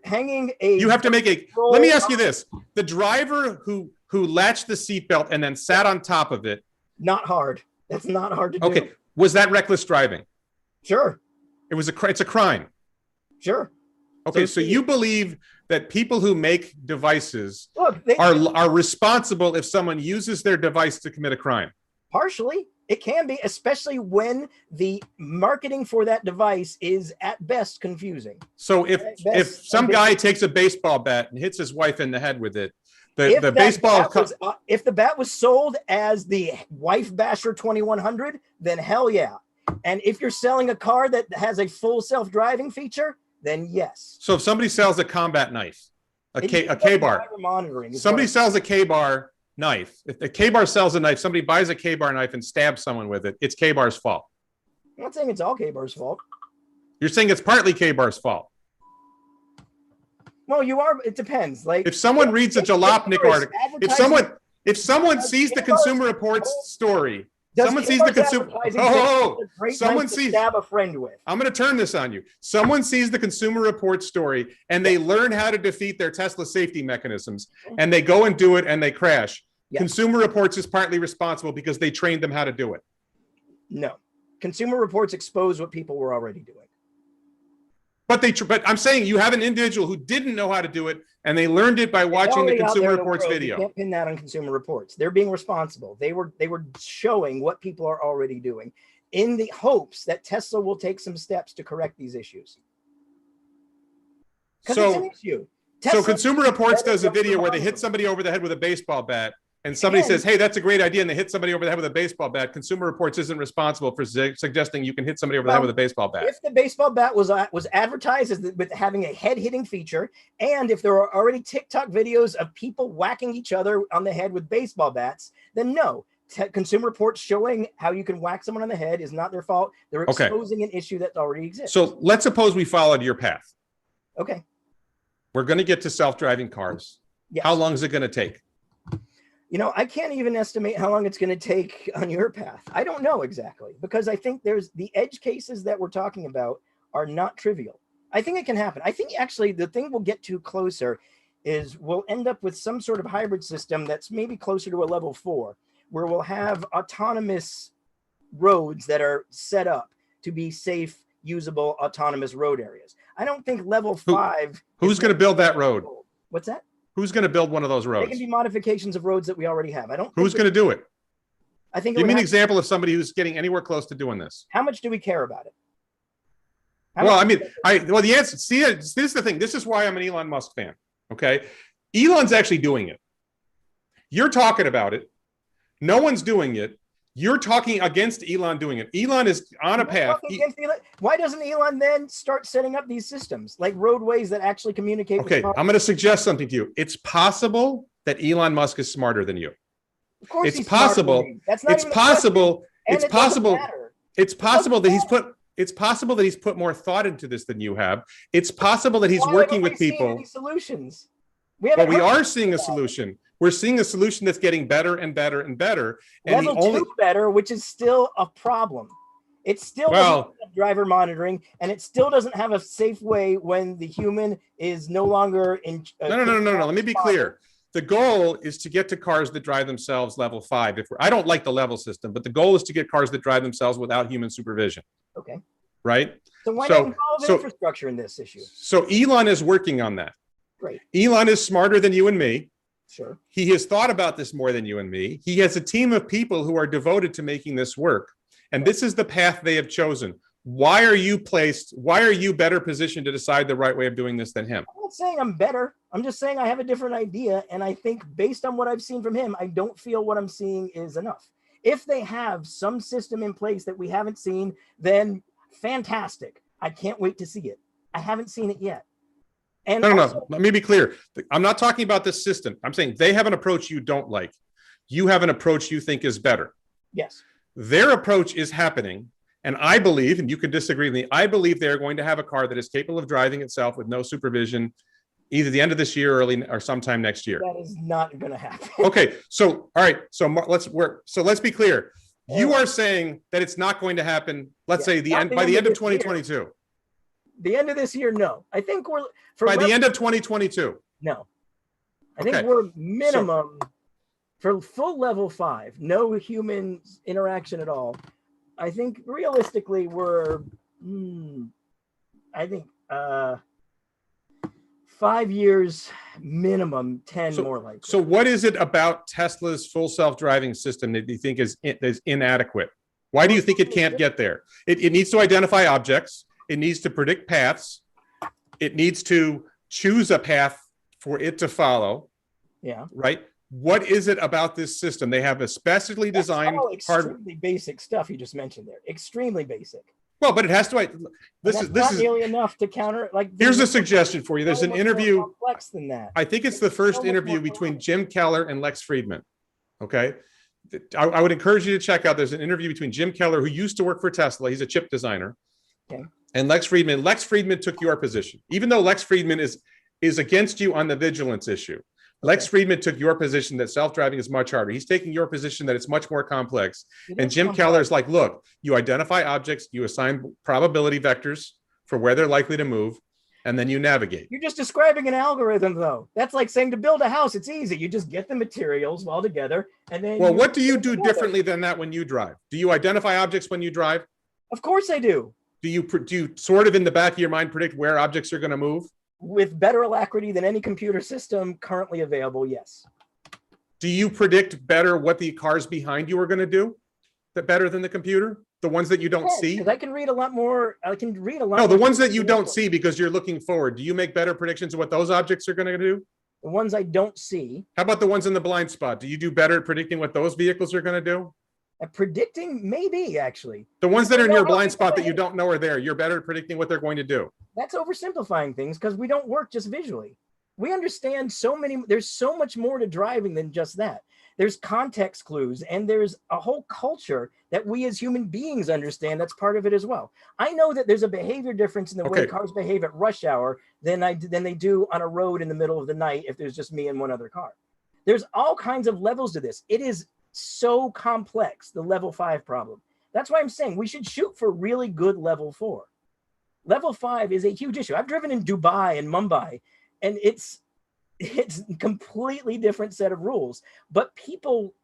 B: You have to make a. Let me ask you this: the driver who latched the seatbelt and then sat on top of it.
A: Not hard. That's not hard to do.
B: Okay, was that reckless driving?
A: Sure.
B: It's a crime.
A: Sure.
B: Okay, so you believe that people who make devices are responsible if someone uses their device to commit a crime?
A: Partially. It can be, especially when the marketing for that device is at best confusing.
B: So if some guy takes a baseball bat and hits his wife in the head with it, if the bat was sold as the Wife Basher 2100, then hell yeah. And if you're selling a car that has a full self-driving feature, then yes. So if somebody sells a combat knife, a K-bar, somebody sells a K-bar knife. If the K-bar sells a knife, somebody buys a K-bar knife and stabs someone with it, it's K-bar's fault.
A: I'm not saying it's all K-bar's fault.
B: You're saying it's partly K-bar's fault.
A: Well, you are. It depends. Like
B: if someone reads a Jalopnik article, if someone sees the Consumer Reports story, someone sees the Consumer. Someone sees.
A: Stab a friend with.
B: I'm going to turn this on you. Someone sees the Consumer Reports story and they learn how to defeat their Tesla safety mechanisms, and they go and do it and they crash. Yes. Consumer Reports is partly responsible because they trained them how to do it.
A: No, Consumer Reports expose what people were already doing.
B: But I'm saying you have an individual who didn't know how to do it, and they learned it by watching the Consumer Reports video.
A: You can't pin that on Consumer Reports. They're being responsible. They were showing what people are already doing in the hopes that Tesla will take some steps to correct these issues. Because it's an issue.
B: So Consumer Reports does a video where they hit somebody over the head with a baseball bat, and somebody says, hey, that's a great idea, and they hit somebody over the head with a baseball bat. Consumer Reports isn't responsible for suggesting you can hit somebody over the head with a baseball bat.
A: If the baseball bat was advertised as with having a head-hitting feature, and if there are already TikTok videos of people whacking each other on the head with baseball bats, then no. Consumer Reports showing how you can whack someone on the head is not their fault. They're exposing an issue that already exists.
B: So let's suppose we followed your path.
A: Okay.
B: We're going to get to self-driving cars. Yes. How long is it going to take?
A: You know, I can't even estimate how long it's going to take on your path. I don't know exactly, because I think there's the edge cases that we're talking about are not trivial. I think it can happen. I think actually the thing we'll get to closer is we'll end up with some sort of hybrid system that's maybe closer to a level 4, where we'll have autonomous roads that are set up to be safe, usable, autonomous road areas. I don't think level 5.
B: Who's going to build that road?
A: What's that?
B: Who's going to build one of those roads?
A: They can be modifications of roads that we already have. I don't.
B: Who's going to do it?
A: I think.
B: Give me an example of somebody who's getting anywhere close to doing this.
A: How much do we care about it?
B: The answer. See, this is the thing. This is why I'm an Elon Musk fan. Okay, Elon's actually doing it. You're talking about it. No one's doing it. You're talking against Elon doing it. Elon is on a path.
A: Why doesn't Elon then start setting up these systems, like roadways that actually communicate?
B: Okay, I'm going to suggest something to you. It's possible that Elon Musk is smarter than you.
A: Of course,
B: it's possible. That's not. It's possible. It's possible. It's possible that he's put. It's possible that he's put more thought into this than you have. It's possible that he's working with people.
A: Solutions.
B: We are seeing a solution. We're seeing a solution that's getting better and better and better. And
A: Level 2 better, which is still a problem. It still doesn't have driver monitoring, and it still doesn't have a safe way when the human is no longer in.
B: No. Let me be clear. The goal is to get to cars that drive themselves level 5. I don't like the level system, but the goal is to get cars that drive themselves without human supervision.
A: Okay.
B: Right?
A: So why not involve infrastructure in this issue?
B: So Elon is working on that.
A: Great.
B: Elon is smarter than you and me.
A: Sure.
B: He has thought about this more than you and me. He has a team of people who are devoted to making this work. And this is the path they have chosen. Why are you better positioned to decide the right way of doing this than him?
A: I'm not saying I'm better. I'm just saying I have a different idea. And I think based on what I've seen from him, I don't feel what I'm seeing is enough. If they have some system in place that we haven't seen, then fantastic. I can't wait to see it. I haven't seen it yet. And
B: no. Let me be clear. I'm not talking about the system. I'm saying they have an approach you don't like. You have an approach you think is better.
A: Yes.
B: Their approach is happening. And I believe, and you can disagree with me, I believe they're going to have a car that is capable of driving itself with no supervision, either the end of this year or sometime next year.
A: That is not going to happen.
B: Okay. So, all right. So let's be clear. You are saying that it's not going to happen. Let's say by the end of 2022.
A: The end of this year, no. I think we're
B: by the end of 2022.
A: No, I think we're minimum for full level 5, no human interaction at all. I think realistically we're, 5 years minimum, 10 more likely.
B: So what is it about Tesla's full self-driving system that you think is inadequate? Why do you think it can't get there? It needs to identify objects. It needs to predict paths. It needs to choose a path for it to follow.
A: Yeah.
B: Right. What is it about this system? They have a specially designed
A: extremely basic stuff you just mentioned there. Extremely basic.
B: Well, but it has to. This is
A: nearly enough to counter. Like,
B: here's a suggestion for you. There's an interview.
A: More complex than that.
B: I think it's the first interview between Jim Keller and Lex Friedman. Okay. I would encourage you to check out. There's an interview between Jim Keller, who used to work for Tesla. He's a chip designer.
A: Okay.
B: And Lex Friedman. Lex Friedman took your position, even though Lex Friedman is against you on the vigilance issue. Lex Friedman took your position that self-driving is much harder. He's taking your position that it's much more complex. And Jim Keller is like, look, you identify objects, you assign probability vectors for where they're likely to move, and then you navigate.
A: You're just describing an algorithm, though. That's like saying to build a house, it's easy. You just get the materials all together, and then.
B: Well, what do you do differently than that when you drive? Do you identify objects when you drive?
A: Of course I do.
B: Do you sort of in the back of your mind predict where objects are going to move?
A: With better alacrity than any computer system currently available, yes.
B: Do you predict better what the cars behind you are going to do? That better than the computer? The ones that you don't see?
A: Because I can read a lot more. I can read a lot.
B: No, the ones that you don't see because you're looking forward. Do you make better predictions of what those objects are going to do?
A: The ones I don't see.
B: How about the ones in the blind spot? Do you do better at predicting what those vehicles are going to do?
A: At predicting, maybe, actually.
B: The ones that are in your blind spot that you don't know are there, you're better at predicting what they're going to do.
A: That's oversimplifying things because we don't work just visually. We understand there's so much more to driving than just that. There's context clues and there's a whole culture that we as human beings understand that's part of it as well. I know that there's a behavior difference in the way cars behave at rush hour than they do on a road in the middle of the night if there's just me and one other car. There's all kinds of levels to this. It is so complex, the level 5 problem. That's why I'm saying we should shoot for really good level 4. Level 5 is a huge issue. I've driven in Dubai and Mumbai, and it's a completely different set of rules. But people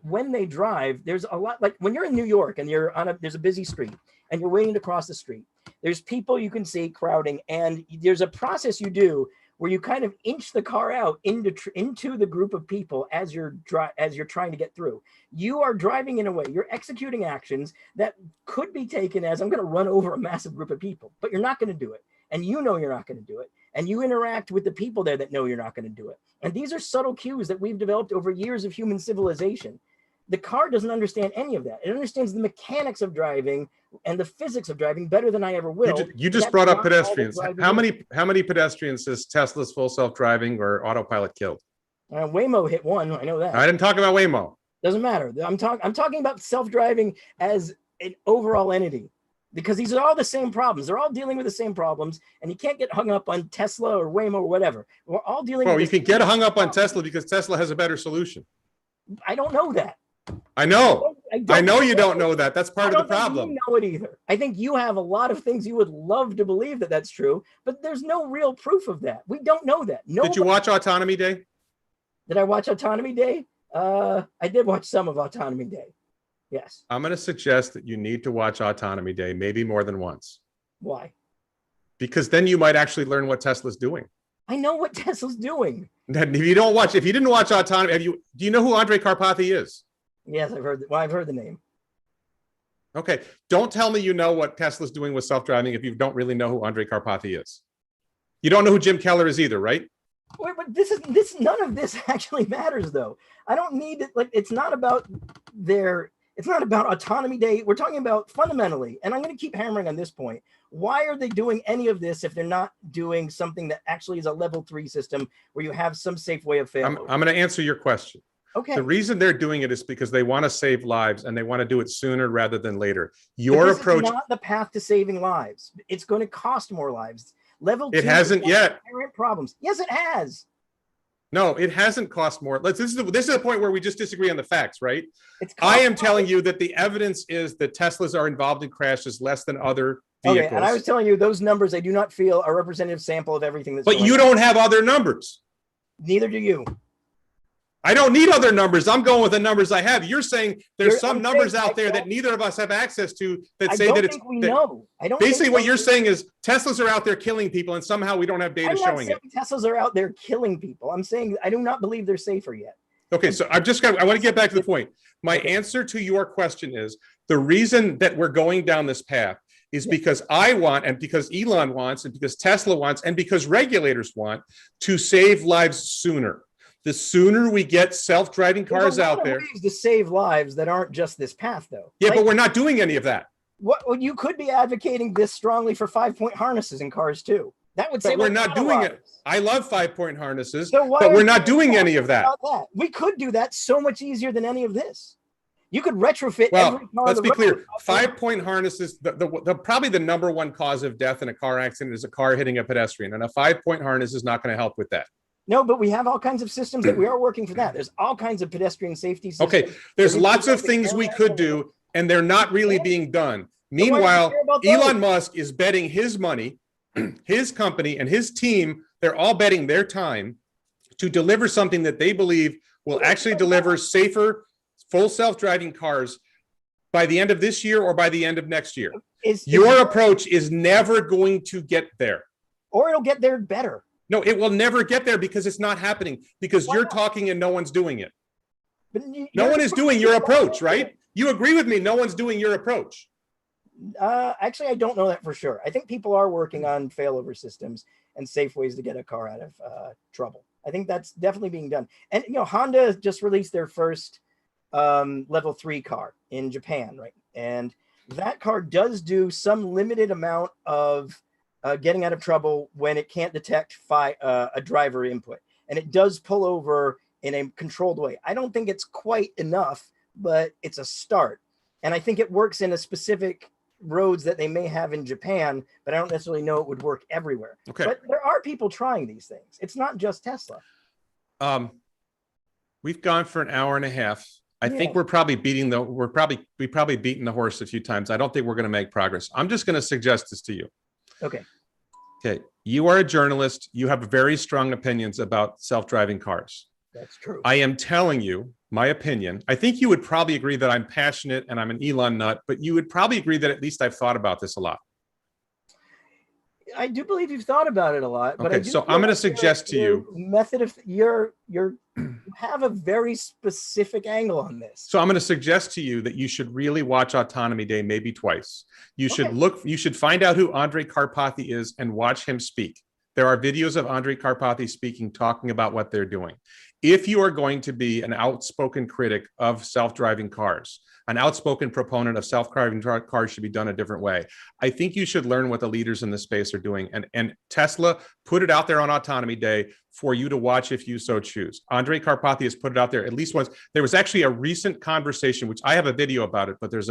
A: when they drive, there's a lot, like when you're in New York and there's a busy street and you're waiting to cross the street, there's people you can see crowding, and there's a process you do where you kind of inch the car out into the group of people as you're trying to get through. You are driving in a way, you're executing actions that could be taken as I'm going to run over a massive group of people, but you're not going to do it. And you know you're not going to do it. And you interact with the people there that know you're not going to do it. And these are subtle cues that we've developed over years of human civilization. The car doesn't understand any of that. It understands the mechanics of driving and the physics of driving better than I ever will.
B: You just brought up pedestrians. How many pedestrians has Tesla's full self-driving or autopilot killed?
A: Waymo hit one. I know that.
B: I didn't talk about Waymo.
A: Doesn't matter. I'm talking about self-driving as an overall entity, because these are all the same problems. They're all dealing with the same problems, and you can't get hung up on Tesla or Waymo or whatever. We're all dealing with.
B: Well, you can get hung up on Tesla because Tesla has a better solution.
A: I don't know that.
B: I know. I know you don't know that. That's part of the problem.
A: I don't know it either. I think you have a lot of things you would love to believe that that's true, but there's no real proof of that. We don't know that.
B: Did you watch Autonomy Day?
A: Did I watch Autonomy Day? I did watch some of Autonomy Day. Yes.
B: I'm going to suggest that you need to watch Autonomy Day, maybe more than once.
A: Why?
B: Because then you might actually learn what Tesla's doing.
A: I know what Tesla's doing.
B: If you didn't watch Autonomy, do you know who Andrej Karpathy is?
A: Yes, I've heard the name.
B: Okay. Don't tell me you know what Tesla's doing with self-driving if you don't really know who Andrej Karpathy is. You don't know who Jim Keller is either, right?
A: Wait, but none of this actually matters though. I don't need it. Like, it's not about Autonomy Day. We're talking about fundamentally, and I'm going to keep hammering on this point. Why are they doing any of this if they're not doing something that actually is a level 3 system where you have some safe way of failing?
B: I'm going to answer your question.
A: Okay.
B: The reason they're doing it is because they want to save lives and they want to do it sooner rather than later. Your approach
A: is not the path to saving lives. It's going to cost more lives. Level 2.
B: It hasn't yet.
A: Inherent problems. Yes, it has.
B: No, it hasn't cost more. This is the point where we just disagree on the facts, right? I am telling you that the evidence is that Teslas are involved in crashes less than other vehicles.
A: Okay, and I was telling you those numbers I do not feel are a representative sample of everything that's
B: But you don't have other numbers.
A: Neither do you.
B: I don't need other numbers. I'm going with the numbers I have. You're saying there's some numbers out there that neither of us have access to that say that it's.
A: We know. I don't.
B: Basically, what you're saying is Teslas are out there killing people, and somehow we don't have data showing it.
A: Teslas are out there killing people. I'm saying I do not believe they're safer yet.
B: Okay, so I want to get back to the point. My answer to your question is the reason that we're going down this path is because I want, and because Elon wants, and because Tesla wants, and because regulators want to save lives sooner. The sooner we get self-driving cars out there.
A: Ways to save lives that aren't just this path, though.
B: Yeah, but we're not doing any of that.
A: You could be advocating this strongly for 5-point harnesses in cars too. That would save.
B: But we're not doing it. I love 5-point harnesses,
A: but
B: we're not doing any of that.
A: We could do that so much easier than any of this. You could retrofit every car.
B: Let's be clear. 5-point harnesses, probably the number one cause of death in a car accident is a car hitting a pedestrian, and a 5-point harness is not going to help with that.
A: No, but we have all kinds of systems that we are working for that. There's all kinds of pedestrian safety systems.
B: Okay, there's lots of things we could do, and they're not really being done. Meanwhile, Elon Musk is betting his money, his company, and his team, they're all betting their time to deliver something that they believe will actually deliver safer, full self-driving cars By the end of this year or by the end of next year?
A: Your
B: approach is never going to get there.
A: Or it'll get there better.
B: No, it will never get there because it's not happening, because you're talking and no one's doing it.
A: But
B: no one is doing your approach, right? You agree with me, no one's doing your approach.
A: Actually, I don't know that for sure. I think people are working on failover systems and safe ways to get a car out of trouble. I think that's definitely being done. And, Honda just released their first level 3 car in Japan, right? And that car does do some limited amount of getting out of trouble when it can't detect a driver input. And it does pull over in a controlled way. I don't think it's quite enough, but it's a start. And I think it works in a specific roads that they may have in Japan, but I don't necessarily know it would work everywhere.
B: Okay.
A: But there are people trying these things. It's not just Tesla.
B: We've gone for an hour and a half. I think we're probably beating beaten the horse a few times. I don't think we're going to make progress. I'm just going to suggest this to you.
A: Okay.
B: You are a journalist. You have very strong opinions about self-driving cars.
A: That's true.
B: I am telling you my opinion. I think you would probably agree that I'm passionate and I'm an Elon nut, but you would probably agree that at least I've thought about this a lot.
A: I do believe you've thought about it a lot. But
B: okay, so I'm going to suggest to you
A: method of you have a very specific angle on this.
B: So I'm going to suggest to you that you should really watch Autonomy Day maybe twice. You should you should find out who Andrej Karpathy is and watch him speak. There are videos of Andrej Karpathy speaking, talking about what they're doing. If you are going to be an outspoken critic of self-driving cars, an outspoken proponent of self-driving cars should be done a different way, I think you should learn what the leaders in this space are doing. And Tesla put it out there on Autonomy Day for you to watch if you so choose. Andrej Karpathy has put it out there at least once. There was actually a recent conversation, which I have a video about it, but there's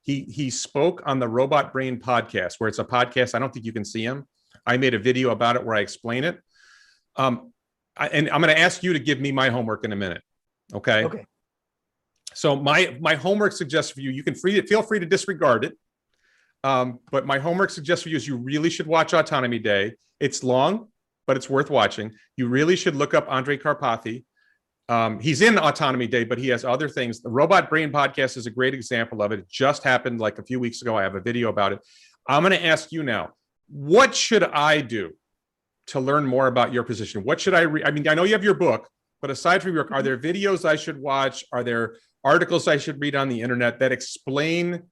B: he spoke on the Robot Brain podcast, where it's a podcast. I don't think you can see him. I made a video about it where I explain it. And I'm going to ask you to give me my homework in a minute. Okay.
A: Okay.
B: So my homework suggests for you, you can feel free to disregard it. But my homework suggests for you is you really should watch Autonomy Day. It's long, but it's worth watching. You really should look up Andrej Karpathy. He's in Autonomy Day, but he has other things. The Robot Brain podcast is a great example of it. It just happened like a few weeks ago. I have a video about it. I'm going to ask you now, what should I do to learn more about your position? What should I read? I mean, I know you have your book, but aside from your book, are there videos I should watch? Are there articles I should read on the internet that explain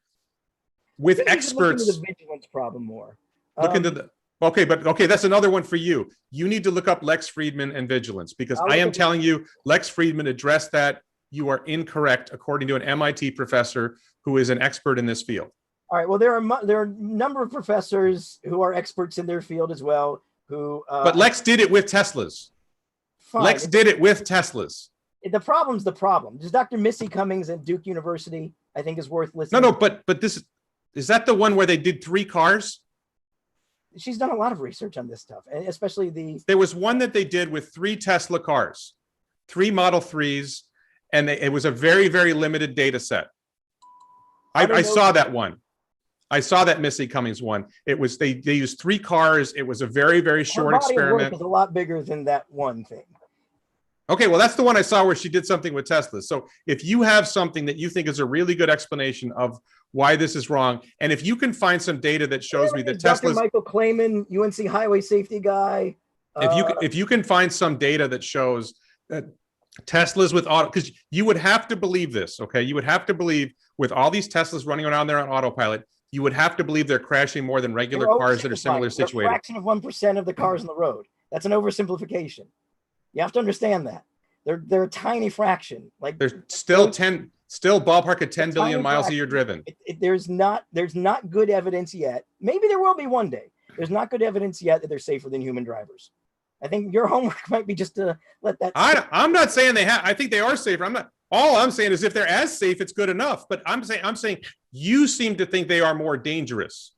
B: with experts?
A: Look into the vigilance problem more.
B: Look into the okay, that's another one for you. You need to look up Lex Friedman and vigilance, because I am telling you, Lex Friedman addressed that. You are incorrect, according to an MIT professor who is an expert in this field.
A: All right. Well, there are a number of professors who are experts in their field as well.
B: But Lex did it with Teslas.
A: Fine.
B: Lex did it with Teslas.
A: The problem's the problem. There's Dr. Missy Cummings at Duke University, I think, is worth listening.
B: No, but this is that the one where they did 3 cars?
A: She's done a lot of research on this stuff, and especially
B: there was one that they did with 3 Tesla cars, 3 Model 3s, and it was a very, very limited data set. I saw that one. I saw that Missy Cummings one. It was they used 3 cars. It was a very, very short experiment.
A: It was a lot bigger than that one thing.
B: Okay, well, that's the one I saw where she did something with Tesla. So if you have something that you think is a really good explanation of why this is wrong, and if you can find some data that shows me that Tesla's
A: Michael Clayman, UNC highway safety guy.
B: If you can find some data that shows that Teslas with auto, because you would have to believe this, okay? You would have to believe with all these Teslas running around there on autopilot, you would have to believe they're crashing more than regular cars that are similar situated.
A: A fraction of 1% of the cars on the road. That's an oversimplification. You have to understand that. They're a tiny fraction. Like
B: they're still ballpark at 10 billion miles a year driven.
A: There's not good evidence yet. Maybe there will be one day. There's not good evidence yet that they're safer than human drivers. I think your homework might be just to let that.
B: I'm not saying they have. I think they are safer. All I'm saying is if they're as safe, it's good enough. But I'm saying you seem to think they are more dangerous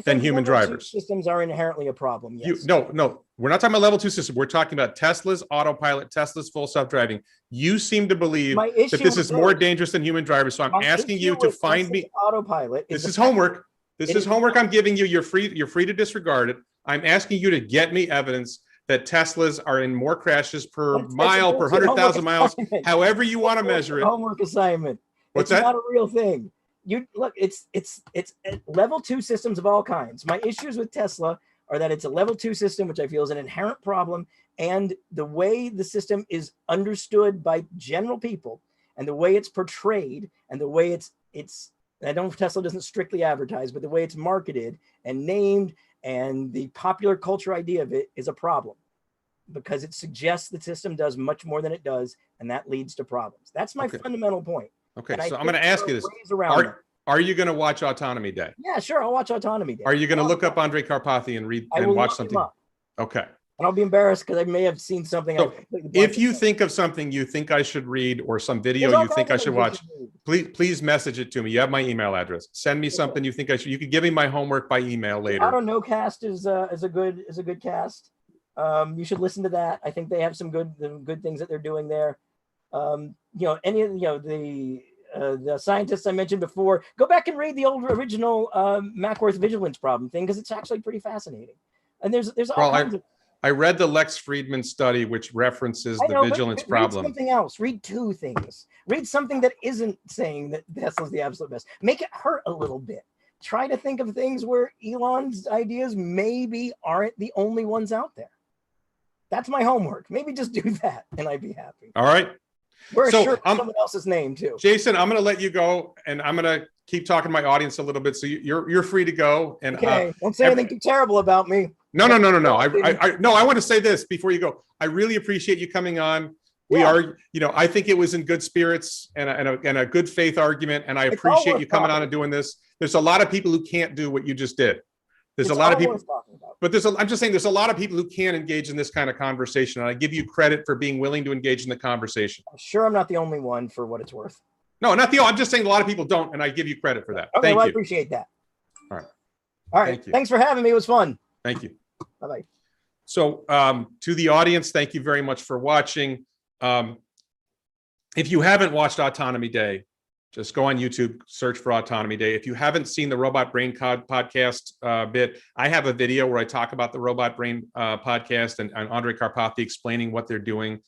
B: than human drivers.
A: Systems are inherently a problem. Yes.
B: No, we're not talking about level 2 system. We're talking about Tesla's autopilot, Tesla's full self-driving. You seem to believe that this is more dangerous than human drivers. So I'm asking you to find me
A: autopilot.
B: This is homework. This is homework I'm giving you. You're free to disregard it. I'm asking you to get me evidence that Teslas are in more crashes per mile, per 100,000 miles, however you want to measure it.
A: Homework assignment.
B: What's
A: that?
B: It's
A: not a real thing. you look, it's level 2 systems of all kinds. My issues with Tesla are that it's a level 2 system, which I feel is an inherent problem, and the way the system is understood by general people, and the way it's portrayed, and the way it's I know Tesla doesn't strictly advertise, but the way it's marketed and named and the popular culture idea of it is a problem, because it suggests the system does much more than it does, and that leads to problems. That's my fundamental point.
B: Okay, so I'm going to ask you this. Are you going to watch Autonomy Day?
A: Yeah, sure, I'll watch Autonomy Day.
B: Are you going to look up Andrej Karpathy and read and watch something? Okay.
A: And I'll be embarrassed because I may have seen something.
B: So if you think of something you think I should read, or some video you think I should watch, please message it to me. You have my email address. Send me something you think I should. You could give me my homework by email later.
A: I don't know. Cast is a good cast. You should listen to that. I think they have some good things that they're doing there. You know, any of the scientists I mentioned before, go back and read the original Mackworth vigilance problem thing, because it's actually pretty fascinating. And there's all kinds of.
B: I read the Lex Friedman study, which references the vigilance problem.
A: Read something else. Read 2 things. Read something that isn't saying that Tesla's the absolute best. Make it hurt a little bit. Try to think of things where Elon's ideas maybe aren't the only ones out there. That's my homework. Maybe just do that, and I'd be happy.
B: All right.
A: We're sure someone else's name too.
B: Jason, I'm going to let you go, and I'm going to keep talking to my audience a little bit. So you're free to go. And
A: okay, don't say anything too terrible about me.
B: No. I want to say this before you go. I really appreciate you coming on. We are, I think it was in good spirits and a good faith argument, and I appreciate you coming on and doing this. There's a lot of people who can't do what you just did. There's a lot of people, but I'm just saying there's a lot of people who can engage in this kind of conversation, and I give you credit for being willing to engage in the conversation.
A: I'm sure I'm not the only one, for what it's worth.
B: No, I'm just saying a lot of people don't, and I give you credit for that.
A: Okay, I appreciate that.
B: All
A: right. Thanks for having me. It was fun.
B: Thank you.
A: Bye-bye.
B: So to the audience, thank you very much for watching. If you haven't watched Autonomy Day, just go on YouTube, search for Autonomy Day. If you haven't seen the Robot Brain podcast bit, I have a video where I talk about the Robot Brain podcast and Andrej Karpathy explaining what they're doing.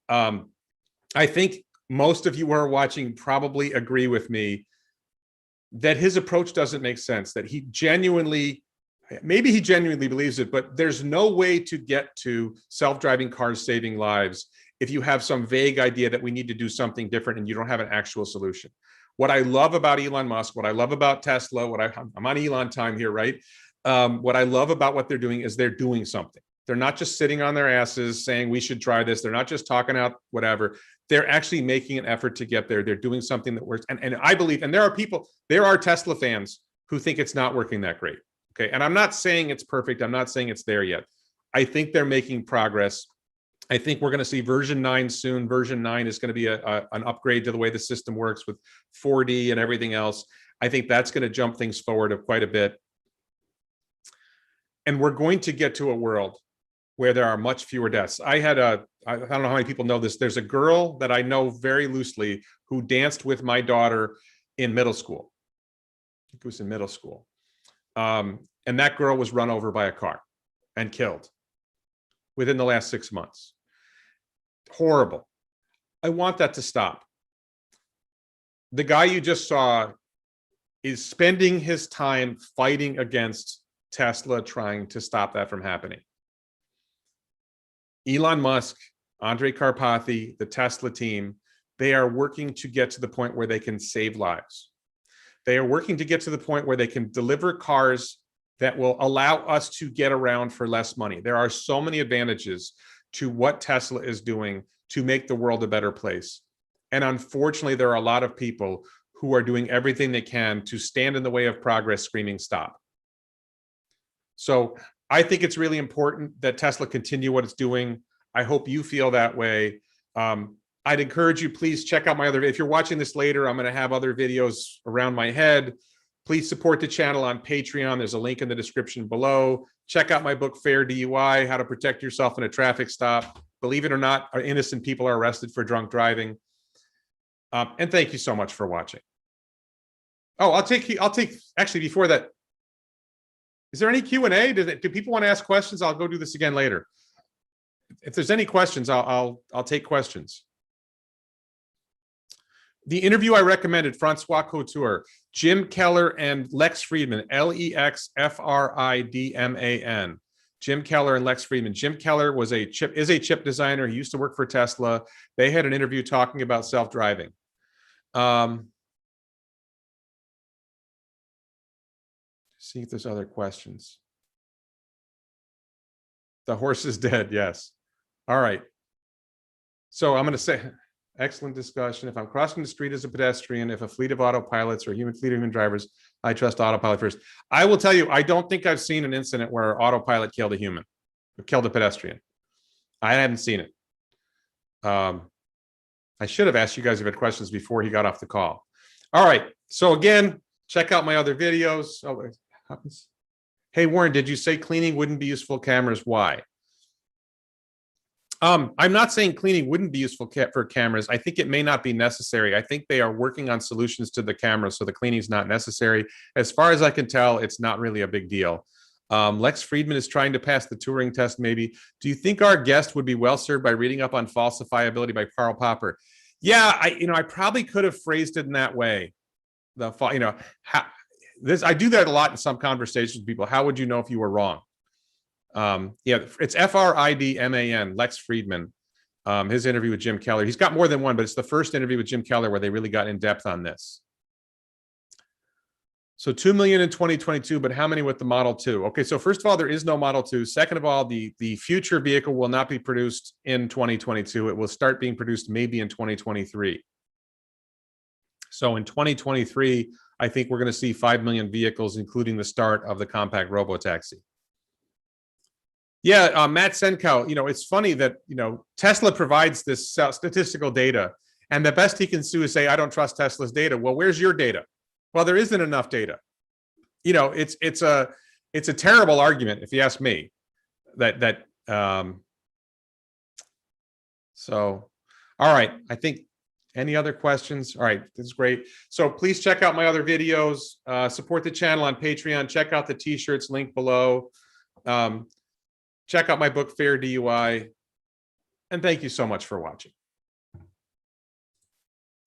B: I think most of you who are watching probably agree with me that his approach doesn't make sense, that maybe he genuinely believes it, but there's no way to get to self-driving cars saving lives if you have some vague idea that we need to do something different and you don't have an actual solution. What I love about Elon Musk, what I love about Tesla, I'm on Elon time here, right? What I love about what they're doing is they're doing something. They're not just sitting on their asses saying we should try this. They're not just talking out whatever. They're actually making an effort to get there. They're doing something that works. And I believe, and there are Tesla fans who think it's not working that great. Okay. And I'm not saying it's perfect. I'm not saying it's there yet. I think they're making progress. I think we're going to see version 9 soon. Version 9 is going to be an upgrade to the way the system works with 4D and everything else. I think that's going to jump things forward quite a bit. And we're going to get to a world where there are much fewer deaths. I don't know how many people know this. There's a girl that I know very loosely who danced with my daughter in middle school. I think it was in middle school. And that girl was run over by a car and killed within the last 6 months. Horrible. I want that to stop. The guy you just saw is spending his time fighting against Tesla, trying to stop that from happening. Elon Musk, Andrej Karpathy, the Tesla team, they are working to get to the point where they can save lives. They are working to get to the point where they can deliver cars that will allow us to get around for less money. There are so many advantages to what Tesla is doing to make the world a better place. And unfortunately, there are a lot of people who are doing everything they can to stand in the way of progress, screaming stop. So I think it's really important that Tesla continue what it's doing. I hope you feel that way. I'd encourage you, please check out my other, if you're watching this later, I'm going to have other videos around my head. Please support the channel on Patreon. There's a link in the description below. Check out my book, Fair DUI, How to Protect Yourself in a Traffic Stop. Believe it or not, innocent people are arrested for drunk driving. And thank you so much for watching. Oh, actually, before that, is there any Q&A? Do people want to ask questions? I'll go do this again later. If there's any questions, I'll take questions. The interview I recommended, Francois Couture, Jim Keller and Lex Friedman, Lexfridman. Jim Keller and Lex Friedman. Jim Keller is a chip designer. He used to work for Tesla. They had an interview talking about self-driving. See if there's other questions. The horse is dead. Yes. All right. So I'm going to say, excellent discussion. If I'm crossing the street as a pedestrian, if a fleet of autopilots or fleet of human drivers, I trust Autopilot first. I will tell you, I don't think I've seen an incident where Autopilot killed a human, or killed a pedestrian. I haven't seen it. I should have asked you guys if you had questions before he got off the call. All right. So again, check out my other videos. Oh, it happens. Hey, Warren, did you say cleaning wouldn't be useful cameras? Why? I'm not saying cleaning wouldn't be useful for cameras. I think it may not be necessary. I think they are working on solutions to the cameras, so the cleaning is not necessary. As far as I can tell, it's not really a big deal. Lex Friedman is trying to pass the Turing test, maybe. Do you think our guest would be well served by reading up on falsifiability by Karl Popper? Yeah, I probably could have phrased it in that way. I do that a lot in some conversations with people. How would you know if you were wrong? Yeah, it's Fridman, Lex Friedman. His interview with Jim Keller. He's got more than one, but it's the first interview with Jim Keller where they really got in depth on this. So 2 million in 2022, but how many with the Model 2? Okay, so first of all, there is no Model 2. Second of all, the future vehicle will not be produced in 2022. It will start being produced maybe in 2023. So in 2023, I think we're going to see 5 million vehicles, including the start of the compact robotaxi. Yeah, Matt Senkow, it's funny that, Tesla provides this statistical data, and the best he can do is say, I don't trust Tesla's data. Well, where's your data? Well, there isn't enough data. It's a terrible argument, if you ask me, so, all right, I think, any other questions? All right, this is great. So please check out my other videos, support the channel on Patreon, check out the t-shirts, link below. Check out my book, Fair DUI. And thank you so much for watching.